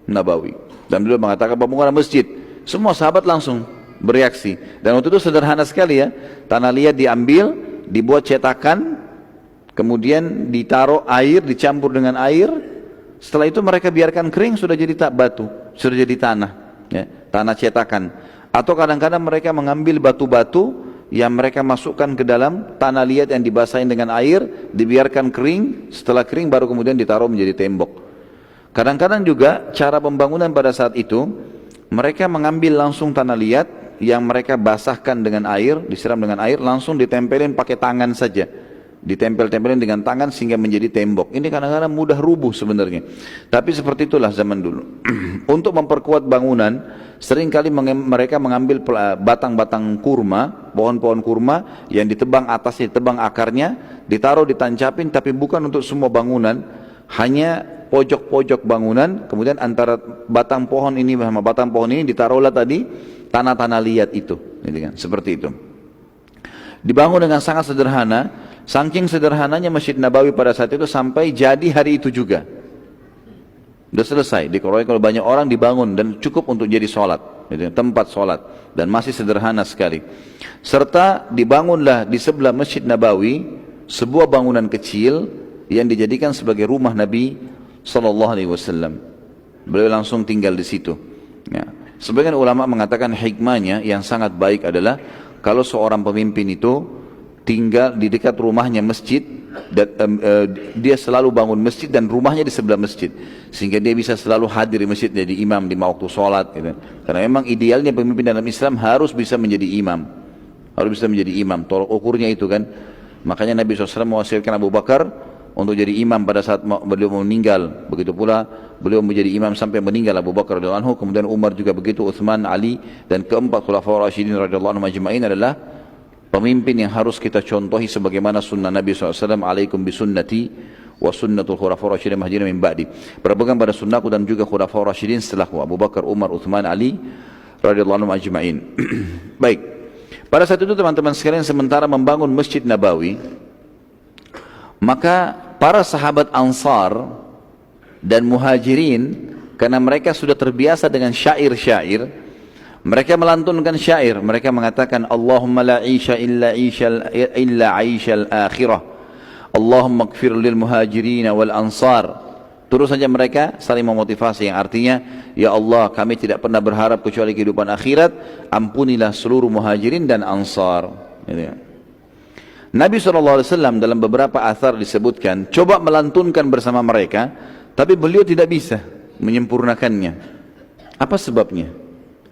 Nabawi. Dan beliau mengatakan pembangunan masjid. Semua sahabat langsung bereaksi. Dan waktu itu sederhana sekali ya. Tanah liat diambil, dibuat cetakan, kemudian ditaruh air, dicampur dengan air. Setelah itu mereka biarkan kering, sudah jadi batu, sudah jadi tanah, ya, tanah cetakan. Atau kadang-kadang mereka mengambil batu-batu yang mereka masukkan ke dalam tanah liat yang dibasahin dengan air, dibiarkan kering. Setelah kering baru kemudian ditaruh menjadi tembok. Kadang-kadang juga cara pembangunan pada saat itu, mereka mengambil langsung tanah liat yang mereka basahkan dengan air, disiram dengan air, langsung ditempelin pakai tangan saja. Ditempel-tempelin dengan tangan sehingga menjadi tembok. Ini kadang-kadang mudah rubuh sebenarnya. Tapi seperti itulah zaman dulu. Untuk memperkuat bangunan, seringkali mereka mengambil batang-batang kurma, pohon-pohon kurma yang ditebang atasnya, ditebang akarnya, ditaruh, ditancapin, tapi bukan untuk semua bangunan, hanya pojok-pojok bangunan. Kemudian antara batang pohon ini sama batang pohon ini ditaruhlah tadi tanah-tanah liat itu, gitu kan? Seperti itu. Dibangun dengan sangat sederhana. Saking sederhananya Masjid Nabawi pada saat itu sampai jadi hari itu juga. Sudah selesai, dikeroyok oleh banyak orang, dibangun dan cukup untuk jadi sholat, tempat sholat, dan masih sederhana sekali. Serta dibangunlah di sebelah Masjid Nabawi sebuah bangunan kecil yang dijadikan sebagai rumah Nabi SAW. Beliau langsung tinggal di situ. Ya. Sebagian ulama mengatakan hikmahnya yang sangat baik adalah kalau seorang pemimpin itu tinggal di dekat rumahnya masjid, dan dia selalu bangun masjid dan rumahnya di sebelah masjid, sehingga dia bisa selalu hadir di masjid jadi imam di waktu sholat, gitu. Karena memang idealnya pemimpin dalam Islam harus bisa menjadi imam, harus bisa menjadi imam. Tolok ukurnya itu kan. Makanya Nabi SAW mewasiatkan Abu Bakar untuk jadi imam pada saat beliau meninggal. Begitu pula beliau menjadi imam sampai meninggal Abu Bakar radhiyallahu anhu, kemudian Umar juga begitu, Utsman, Ali, dan keempat khulafaur rasyidin radhiyallahu anhum ajma'in adalah pemimpin yang harus kita contohi sebagaimana sunnah Nabi SAW. Alaikum bisunnati wa sunnatul khulafaur rasyidin mahdiyyin min ba'di. Berpegang pada sunnahku dan juga khulafaur rasyidin setelahku, Abu Bakar, Umar, Utsman, Ali radhiyallahu anhum ajma'in. Baik. Pada saat itu teman-teman sekalian, sementara membangun Masjid Nabawi, maka para sahabat Ansar dan Muhajirin, karena mereka sudah terbiasa dengan syair-syair, mereka melantunkan syair. Mereka mengatakan, Allahumma la isha illa aishal akhirah, Allahumma gfir lil muhajirin wal ansar. Terus saja mereka saling memotivasi, yang artinya, ya Allah, kami tidak pernah berharap kecuali kehidupan akhirat, ampunilah seluruh muhajirin dan ansar. Nabi SAW dalam beberapa athar disebutkan coba melantunkan bersama mereka, tapi beliau tidak bisa menyempurnakannya. Apa sebabnya?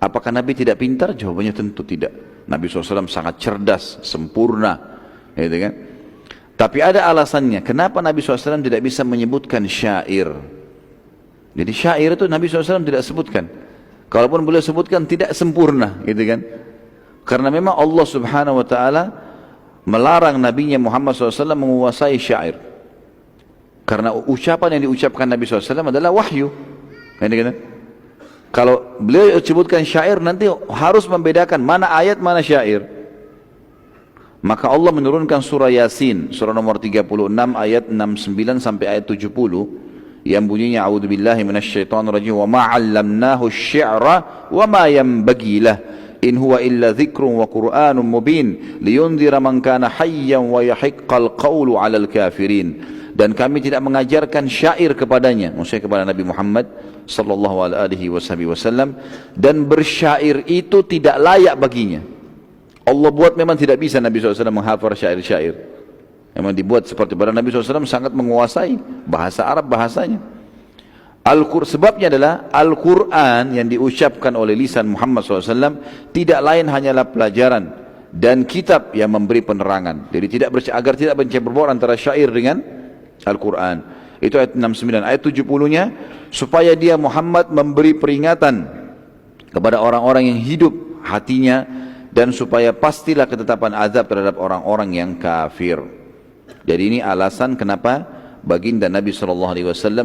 Apakah Nabi tidak pintar? Jawabannya tentu tidak. Nabi SAW sangat cerdas, sempurna, gitu kan? Tapi ada alasannya. Kenapa Nabi SAW tidak bisa menyebutkan syair? Jadi syair itu Nabi SAW tidak sebutkan. Kalaupun beliau sebutkan tidak sempurna, gitu kan? Karena memang Allah Subhanahu Wa Taala melarang Nabinya Muhammad SAW menguasai syair. Karena ucapan yang diucapkan Nabi SAW adalah wahyu, gitu kan? Kalau beliau sebutkan syair, nanti harus membedakan mana ayat, mana syair. Maka Allah menurunkan surah Yasin, surah nomor 36 ayat 69 sampai ayat 70 yang bunyinya a'udzubillahi minasyaitonirrajim wa ma 'allamnahu asy-syi'ra wa ma yanbaghi lah in huwa illa dzikrun wa qur'anun mubin liyundhira man kana hayyan wa yahiqqal qawlu 'alal kafirin. Dan kami tidak mengajarkan syair kepadanya, maksudnya kepada Nabi Muhammad sallallahu alaihi wasallam, dan bersyair itu tidak layak baginya. Allah buat memang tidak bisa Nabi SAW menghafal syair-syair. Memang dibuat seperti pada Nabi SAW sangat menguasai bahasa Arab bahasanya. Sebabnya adalah Al-Quran yang diucapkan oleh lisan Muhammad SAW tidak lain hanyalah pelajaran dan kitab yang memberi penerangan. Jadi agar tidak bercampur antara syair dengan Al-Quran. Itu ayat 69. Ayat 70-nya, supaya dia Muhammad memberi peringatan kepada orang-orang yang hidup hatinya, dan supaya pastilah ketetapan azab terhadap orang-orang yang kafir. Jadi ini alasan kenapa baginda Nabi SAW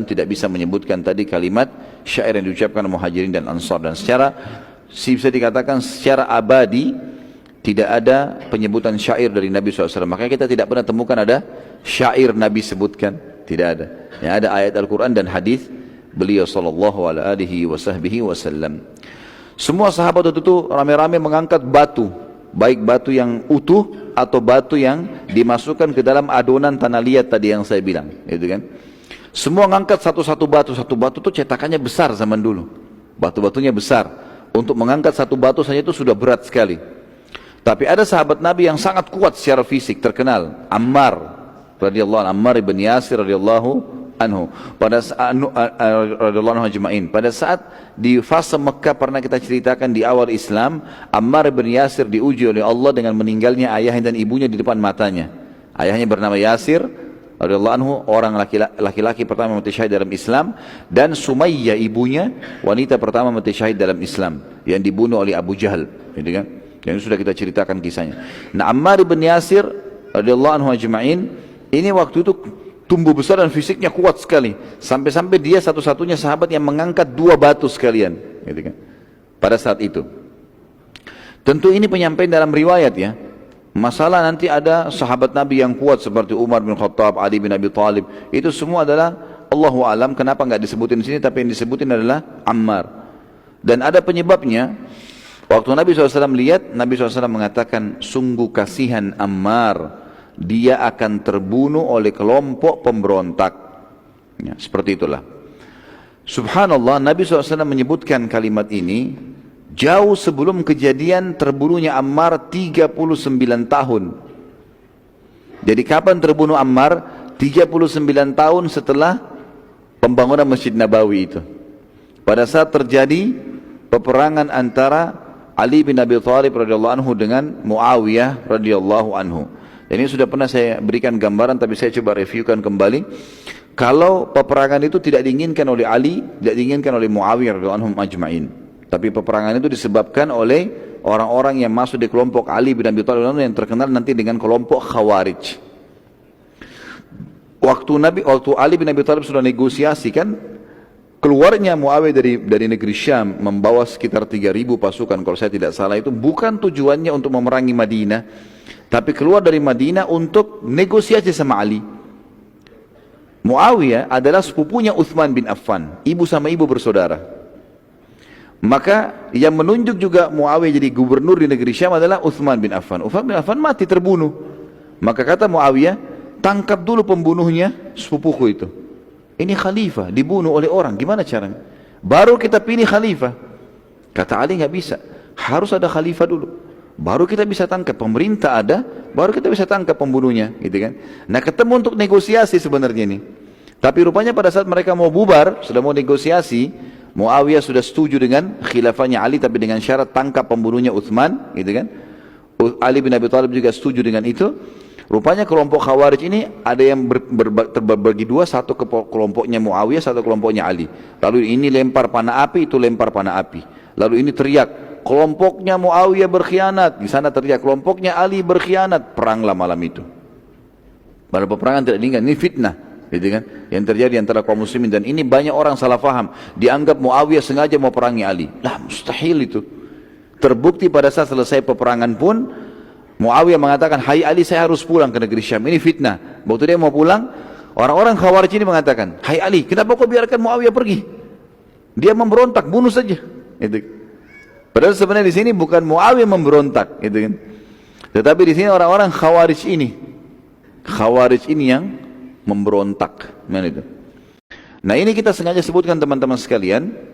tidak bisa menyebutkan tadi kalimat syair yang diucapkan Muhajirin dan Ansar. Dan bisa dikatakan secara abadi tidak ada penyebutan syair dari Nabi SAW. Makanya kita tidak pernah temukan ada syair Nabi sebutkan. Tidak ada. Yang ada ayat Al-Quran dan hadis beliau SAW. Semua sahabat waktu itu rame-rame mengangkat batu, baik batu yang utuh atau batu yang dimasukkan ke dalam adonan tanah liat tadi yang saya bilang, gitu kan? Semua mengangkat satu batu itu cetakannya besar zaman dulu, batu-batunya besar. Untuk mengangkat satu batu saja itu sudah berat sekali. Tapi ada sahabat Nabi yang sangat kuat secara fisik, terkenal, Ammar radhiyallahu anhu, Ammar ibn Yasir radhiyallahu anhu. Pada saat di fase Mekah pernah kita ceritakan di awal Islam, Ammar bin Yasir diuji oleh Allah dengan meninggalnya ayahnya dan ibunya di depan matanya. Ayahnya bernama Yasir radhiyallahu anhu, orang laki-laki pertama mati syahid dalam Islam, dan Sumayyah ibunya, wanita pertama mati syahid dalam Islam yang dibunuh oleh Abu Jahal, gitu kan? Yang sudah kita ceritakan kisahnya. Nah, Ammar bin Yasir radhiyallahu anhu ajma'in ini waktu itu tumbuh besar dan fisiknya kuat sekali, sampai-sampai dia satu-satunya sahabat yang mengangkat 2 batu sekalian, gitu kan? Pada saat itu. Tentu ini penyampaian dalam riwayat ya. Masalah nanti ada sahabat Nabi yang kuat seperti Umar bin Khattab, Ali bin Abi Thalib, itu semua adalah Allahu alam kenapa enggak disebutin di sini, tapi yang disebutin adalah Ammar. Dan ada penyebabnya. Waktu Nabi SAW lihat, Nabi SAW mengatakan, sungguh kasihan Ammar, dia akan terbunuh oleh kelompok pemberontak. Ya, seperti itulah. Subhanallah, Nabi SAW menyebutkan kalimat ini jauh sebelum kejadian terbunuhnya Ammar 39 tahun. Jadi kapan terbunuh Ammar? 39 tahun setelah pembangunan Masjid Nabawi itu. Pada saat terjadi peperangan antara Ali bin Abi Thalib radhiyallahu anhu dengan Muawiyah radhiyallahu anhu. Ini sudah pernah saya berikan gambaran, tapi saya coba reviewkan kembali. Kalau peperangan itu tidak diinginkan oleh Ali, tidak diinginkan oleh Muawiyah radhiyallahu anhum ajma'in. Tapi peperangan itu disebabkan oleh orang-orang yang masuk di kelompok Ali bin Abi Thalib yang terkenal nanti dengan kelompok Khawarij. Waktu Ali bin Abi Thalib sudah negosiasi kan, keluarnya Muawiyah dari negeri Syam membawa sekitar 3.000 pasukan, kalau saya tidak salah, itu bukan tujuannya untuk memerangi Madinah, tapi keluar dari Madinah untuk negosiasi sama Ali. Muawiyah adalah sepupunya Uthman bin Affan, ibu sama ibu bersaudara. Maka yang menunjuk juga Muawiyah jadi gubernur di negeri Syam adalah Uthman bin Affan. Uthman bin Affan mati terbunuh. Maka kata Muawiyah, tangkap dulu pembunuhnya, sepupuku itu. Ini khalifah, dibunuh oleh orang, gimana caranya? Baru kita pilih khalifah. Kata Ali, nggak bisa, harus ada khalifah dulu, baru kita bisa tangkap. Pemerintah ada, baru kita bisa tangkap pembunuhnya, gitu kan? Nah, ketemu untuk negosiasi sebenarnya ini. Tapi rupanya pada saat mereka mau bubar, sudah mau negosiasi, Muawiyah sudah setuju dengan khilafahnya Ali, tapi dengan syarat tangkap pembunuhnya Uthman, gitu kan? Ali bin Abi Thalib juga setuju dengan itu. Rupanya kelompok Khawarij ini ada yang terbagi 2, satu ke kelompoknya Muawiyah, satu kelompoknya Ali. Lalu ini lempar panah api, itu lempar panah api. Lalu ini teriak, kelompoknya Muawiyah berkhianat. Di sana teriak, kelompoknya Ali berkhianat. Peranglah malam itu. Baru peperangan tidak diingat, ini fitnah, gitu kan? Yang terjadi antara kaum muslimin, dan ini banyak orang salah faham. Dianggap Muawiyah sengaja mau perangi Ali. Lah, mustahil itu. Terbukti pada saat selesai peperangan pun Muawiyah mengatakan, hai Ali, saya harus pulang ke negeri Syam, ini fitnah. Waktu dia mau pulang, orang-orang Khawarij ini mengatakan, hai Ali, kenapa kau biarkan Muawiyah pergi? Dia memberontak, bunuh saja. Itu. Padahal sebenarnya di sini bukan Muawiyah memberontak, gitu kan? Tetapi di sini orang-orang Khawarij ini yang memberontak. Itu. Nah ini kita sengaja sebutkan teman-teman sekalian.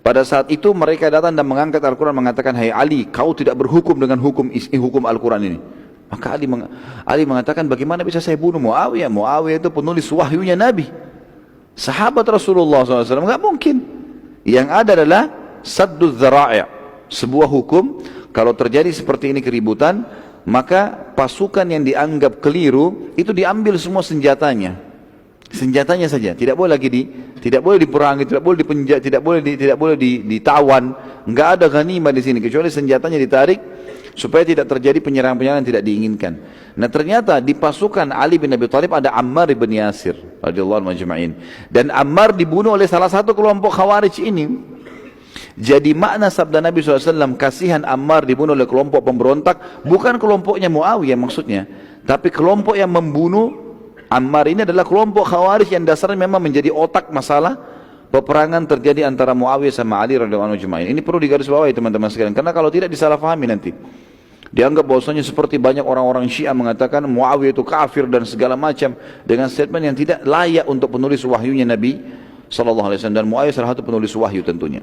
Pada saat itu mereka datang dan mengangkat Al-Quran mengatakan, hai Ali, kau tidak berhukum dengan hukum Al-Quran ini. Maka Ali mengatakan, bagaimana bisa saya bunuh Muawiyah? Muawiyah itu penulis wahyunya Nabi, sahabat Rasulullah SAW, enggak mungkin. Yang ada adalah saddu dzara'i', sebuah hukum. Kalau terjadi seperti ini keributan, maka pasukan yang dianggap keliru itu diambil semua senjatanya saja, tidak boleh diperangi, tidak boleh dipenjara, tidak boleh ditawan, enggak ada ghanimah di sini kecuali senjatanya ditarik supaya tidak terjadi penyerangan-penyerangan yang tidak diinginkan. Nah ternyata di pasukan Ali bin Abi Thalib ada Ammar bin Yasir radhiyallahu anhu ajma'in, dan Ammar dibunuh oleh salah satu kelompok Khawarij ini. Jadi makna sabda Nabi SAW, kasihan Ammar dibunuh oleh kelompok pemberontak, bukan kelompoknya Muawiyah maksudnya, tapi kelompok yang membunuh Ammar ini adalah kelompok Khawarij yang dasarnya memang menjadi otak masalah peperangan terjadi antara Muawiyah sama Ali radhiyallahu anhu ajma'in. Ini perlu digarisbawahi teman-teman sekalian, karena kalau tidak disalahpahami nanti. Dianggap bahwasanya seperti banyak orang-orang Syiah mengatakan Muawiyah itu kafir dan segala macam dengan statement yang tidak layak untuk penulis wahyunya Nabi SAW, dan Muawiyah salah satu penulis wahyu tentunya.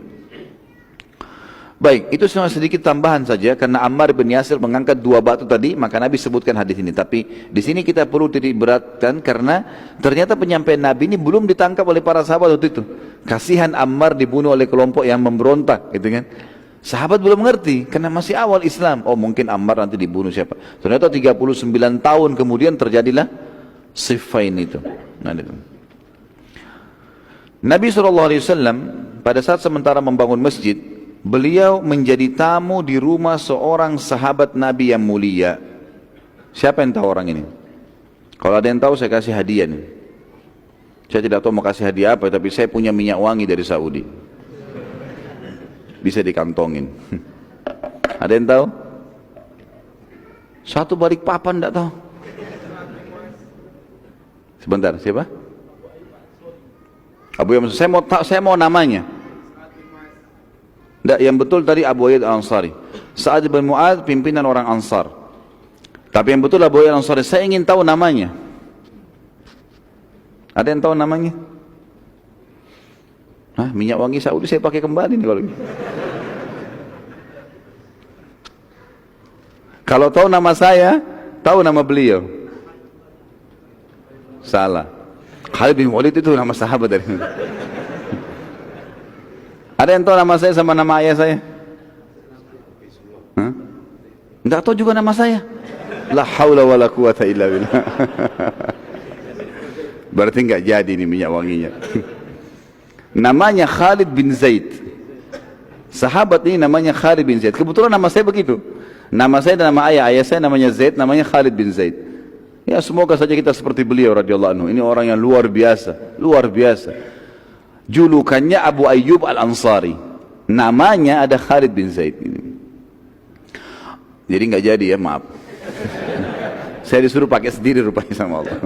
Baik, itu cuma sedikit tambahan saja karena Ammar bin Yasir mengangkat dua batu tadi, maka Nabi sebutkan hadis ini. Tapi di sini kita perlu diberatkan karena ternyata penyampaian Nabi ini belum ditangkap oleh para sahabat waktu itu. Kasihan Ammar dibunuh oleh kelompok yang memberontak, gitu kan? Sahabat belum mengerti karena masih awal Islam. Oh, mungkin Ammar nanti dibunuh siapa? Ternyata 39 tahun kemudian terjadilah Siffin itu. Nah, itu. Nabi SAW pada saat sementara membangun masjid, beliau menjadi tamu di rumah seorang sahabat Nabi yang mulia. Siapa yang tahu orang ini? Kalau ada yang tahu saya kasih hadiah nih. Saya tidak tahu mau kasih hadiah apa, tapi saya punya minyak wangi dari Saudi. Bisa dikantongin. Ada yang tahu? Satu balik papan tidak tahu. Sebentar, siapa? Abu Ayyub. Saya mau namanya. Tidak, yang betul tadi Abu Ayyub Al-Ansari. Sa'ad bin Mu'adz pimpinan orang Ansar. Tapi yang betul Abu Ayyub Al-Ansari. Saya ingin tahu namanya. Ada yang tahu namanya? Hah, minyak wangi Saudi saya pakai kembali nih kalau gitu. Kalau tahu nama saya, tahu nama beliau. Salah. Khalid bin Walid itu nama sahabat dari ini. Ada yang tahu nama saya sama nama ayah saya? Enggak tahu juga nama saya. La haula wala quwata illa billah. Berarti enggak jadi ini minyak wanginya. Namanya Khalid bin Zaid. Sahabat ini namanya Khalid bin Zaid. Kebetulan nama saya begitu. Nama saya dan nama ayah saya namanya Zaid, namanya Khalid bin Zaid. Ya semoga saja kita seperti beliau radhiyallahu anhu. Ini orang yang luar biasa, luar biasa. Julukannya Abu Ayyub Al-Ansari. Namanya ada Khalid bin Zaid. Jadi nggak jadi ya, maaf. Saya disuruh pakai sendiri rupanya sama Allah.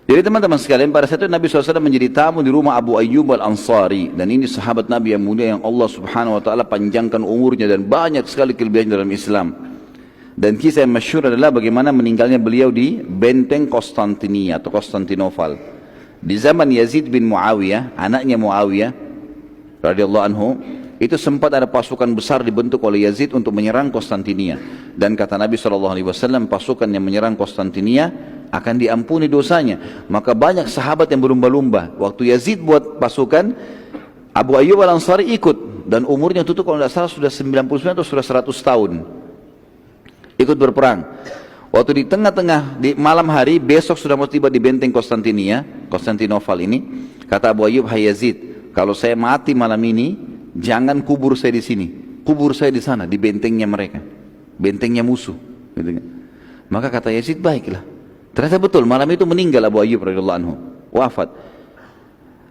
Jadi teman-teman sekalian, pada saat itu Nabi SAW menjadi tamu di rumah Abu Ayyub Al-Ansari. Dan ini sahabat Nabi yang mulia yang Allah Subhanahu Wa Taala panjangkan umurnya dan banyak sekali kelebihan dalam Islam. Dan kisah yang masyhur adalah bagaimana meninggalnya beliau di benteng Konstantinia atau Konstantinopel. Di zaman Yazid bin Muawiyah, anaknya Muawiyah radhiyallahu anhu, itu sempat ada pasukan besar dibentuk oleh Yazid untuk menyerang Konstantinia. Dan kata Nabi SAW, pasukan yang menyerang Konstantinia akan diampuni dosanya. Maka banyak sahabat yang berlumba-lumba. Waktu Yazid buat pasukan, Abu Ayyub Al-Ansari ikut. Dan umurnya itu kalau tidak salah sudah 99 atau sudah 100 tahun. Ikut berperang. Waktu di tengah-tengah, di malam hari, besok sudah mau tiba di benteng Konstantinopel ini. Kata Abu Ayyub, hai Yazid, kalau saya mati malam ini, jangan kubur saya di sini. Kubur saya di sana, di bentengnya mereka. Bentengnya musuh. Gitu kan. Maka kata Yazid, baiklah. Ternyata betul, malam itu meninggal Abu Ayyub radhiyallahu anhu, wafat.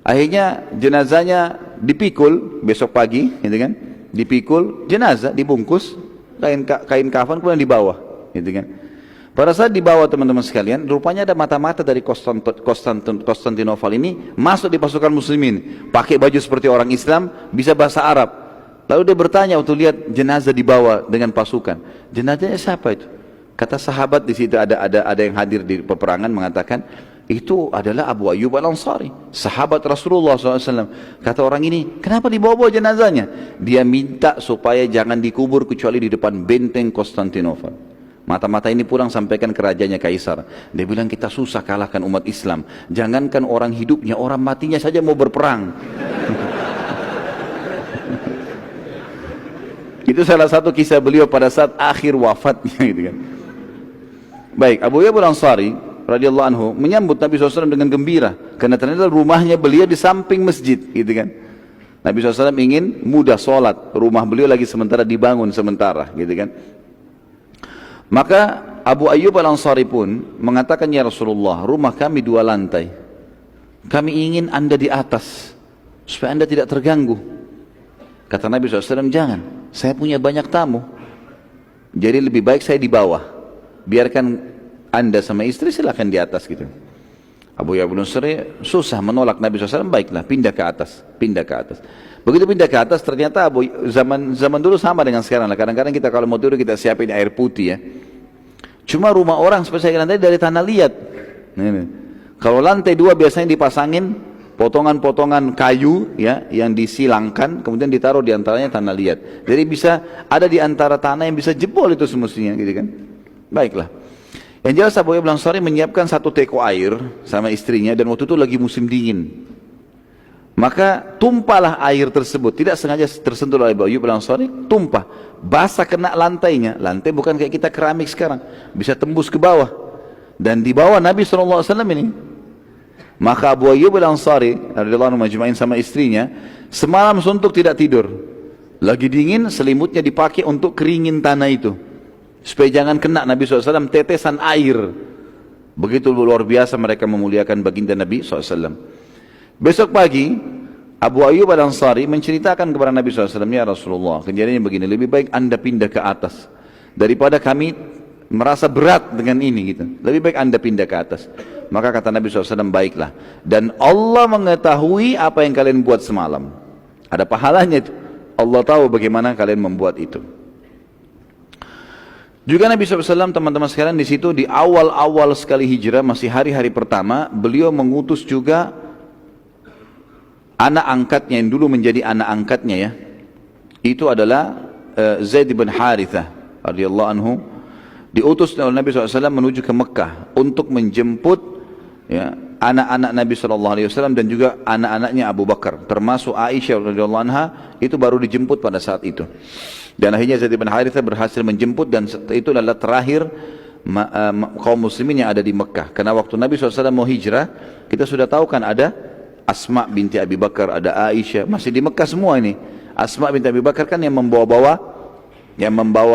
Akhirnya jenazahnya dipikul besok pagi, gitu kan? Dipikul, jenazah dibungkus, kain kafan kemudian dibawa, gitu kan. Pada saat dibawa teman-teman sekalian, rupanya ada mata-mata dari Konstantinopel ini masuk di pasukan muslimin, pakai baju seperti orang Islam, bisa bahasa Arab. Lalu dia bertanya waktu lihat jenazah dibawa dengan pasukan, jenazahnya siapa itu? Kata sahabat di situ ada yang hadir di peperangan mengatakan, itu adalah Abu Ayyub Al-Ansari, sahabat Rasulullah SAW. Kata orang ini, kenapa dibawa-bawa jenazahnya? Dia minta supaya jangan dikubur kecuali di depan benteng Konstantinopel. Mata-mata ini pulang sampaikan ke rajanya Kaisar. Dia bilang, kita susah kalahkan umat Islam. Jangankan orang hidupnya, orang matinya saja mau berperang. Itu salah satu kisah beliau pada saat akhir wafatnya, gitu kan. Baik, Abu Ayyub Al-Ansari radhiyallahu anhu menyambut Nabi SAW dengan gembira, karena ternyata rumahnya beliau di samping masjid, gitu kan. Nabi SAW ingin mudah sholat, rumah beliau lagi sementara dibangun sementara, gitu kan. Maka Abu Ayyub Al-Ansari pun mengatakan, ya Rasulullah, rumah kami 2 lantai, kami ingin anda di atas supaya anda tidak terganggu. Kata Nabi SAW, jangan, saya punya banyak tamu, jadi lebih baik saya di bawah, biarkan anda sama istri silakan di atas, gitu. Abu Ayyub Al-Ansari susah menolak Nabi SAW, baiklah pindah ke atas, pindah ke atas. Begitu pindah ke atas, ternyata zaman dulu sama dengan sekarang lah. Kadang-kadang kita kalau mau tidur kita siapin air putih ya. Cuma rumah orang seperti saya tadi dari tanah liat. Kalau lantai 2 biasanya dipasangin potongan-potongan kayu ya, yang disilangkan kemudian ditaruh di antaranya tanah liat. Jadi bisa ada di antara tanah yang bisa jebol itu semestinya, gitu kan. Baiklah. Yang jelas Abu Ayyub Al-Ansari menyiapkan 1 teko air sama istrinya, dan waktu itu lagi musim dingin. Maka tumpahlah air tersebut, tidak sengaja tersentuh oleh Abu Ayyub Al-Ansari, tumpah, basah kena lantainya. Lantai bukan kayak kita keramik sekarang, bisa tembus ke bawah. Dan di bawah Nabi SAW ini. Maka Abu Ayyub Al-Ansari radhiyallahu anhu majma'in sama istrinya, semalam suntuk tidak tidur. Lagi dingin, selimutnya dipakai untuk keringin tanah itu, supaya jangan kena Nabi SAW tetesan air. Begitu luar biasa mereka memuliakan baginda Nabi SAW. Besok pagi Abu Ayyub Al-Ansari menceritakan kepada Nabi SAW, ya Rasulullah, kejadiannya begini, lebih baik anda pindah ke atas daripada kami merasa berat dengan ini, gitu. Lebih baik anda pindah ke atas. Maka kata Nabi SAW, baiklah, dan Allah mengetahui apa yang kalian buat semalam. Ada pahalanya itu, Allah tahu bagaimana kalian membuat itu. Juga Nabi SAW, teman-teman sekalian, di situ di awal-awal sekali hijrah, masih hari-hari pertama, beliau mengutus juga anak angkatnya yang dulu menjadi anak angkatnya ya. Itu adalah Zaid bin Harithah radhiyallahu anhu, diutus oleh Nabi SAW menuju ke Mekah untuk menjemput ya, anak-anak Nabi SAW dan juga anak-anaknya Abu Bakar, termasuk Aisyah radhiyallahu anha, itu baru dijemput pada saat itu. Dan akhirnya Zaid bin Harithah berhasil menjemput, dan itu adalah terakhir kaum muslimin yang ada di Mekah. Karena waktu Nabi SAW mau hijrah, kita sudah tahu kan ada Asma binti Abi Bakar, ada Aisyah, masih di Mekah semua ini. Asma binti Abi Bakar kan yang membawa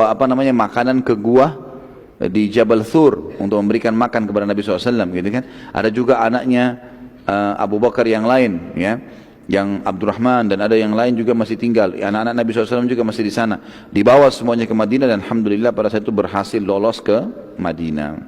apa namanya, makanan ke gua di Jabal Thur untuk memberikan makan kepada Nabi SAW, gitu kan. Ada juga anaknya Abu Bakar yang lain ya, yang Abdurrahman, dan ada yang lain juga masih tinggal. Anak-anak Nabi SAW juga masih di sana. Dibawa semuanya ke Madinah, dan alhamdulillah pada saat itu berhasil lolos ke Madinah.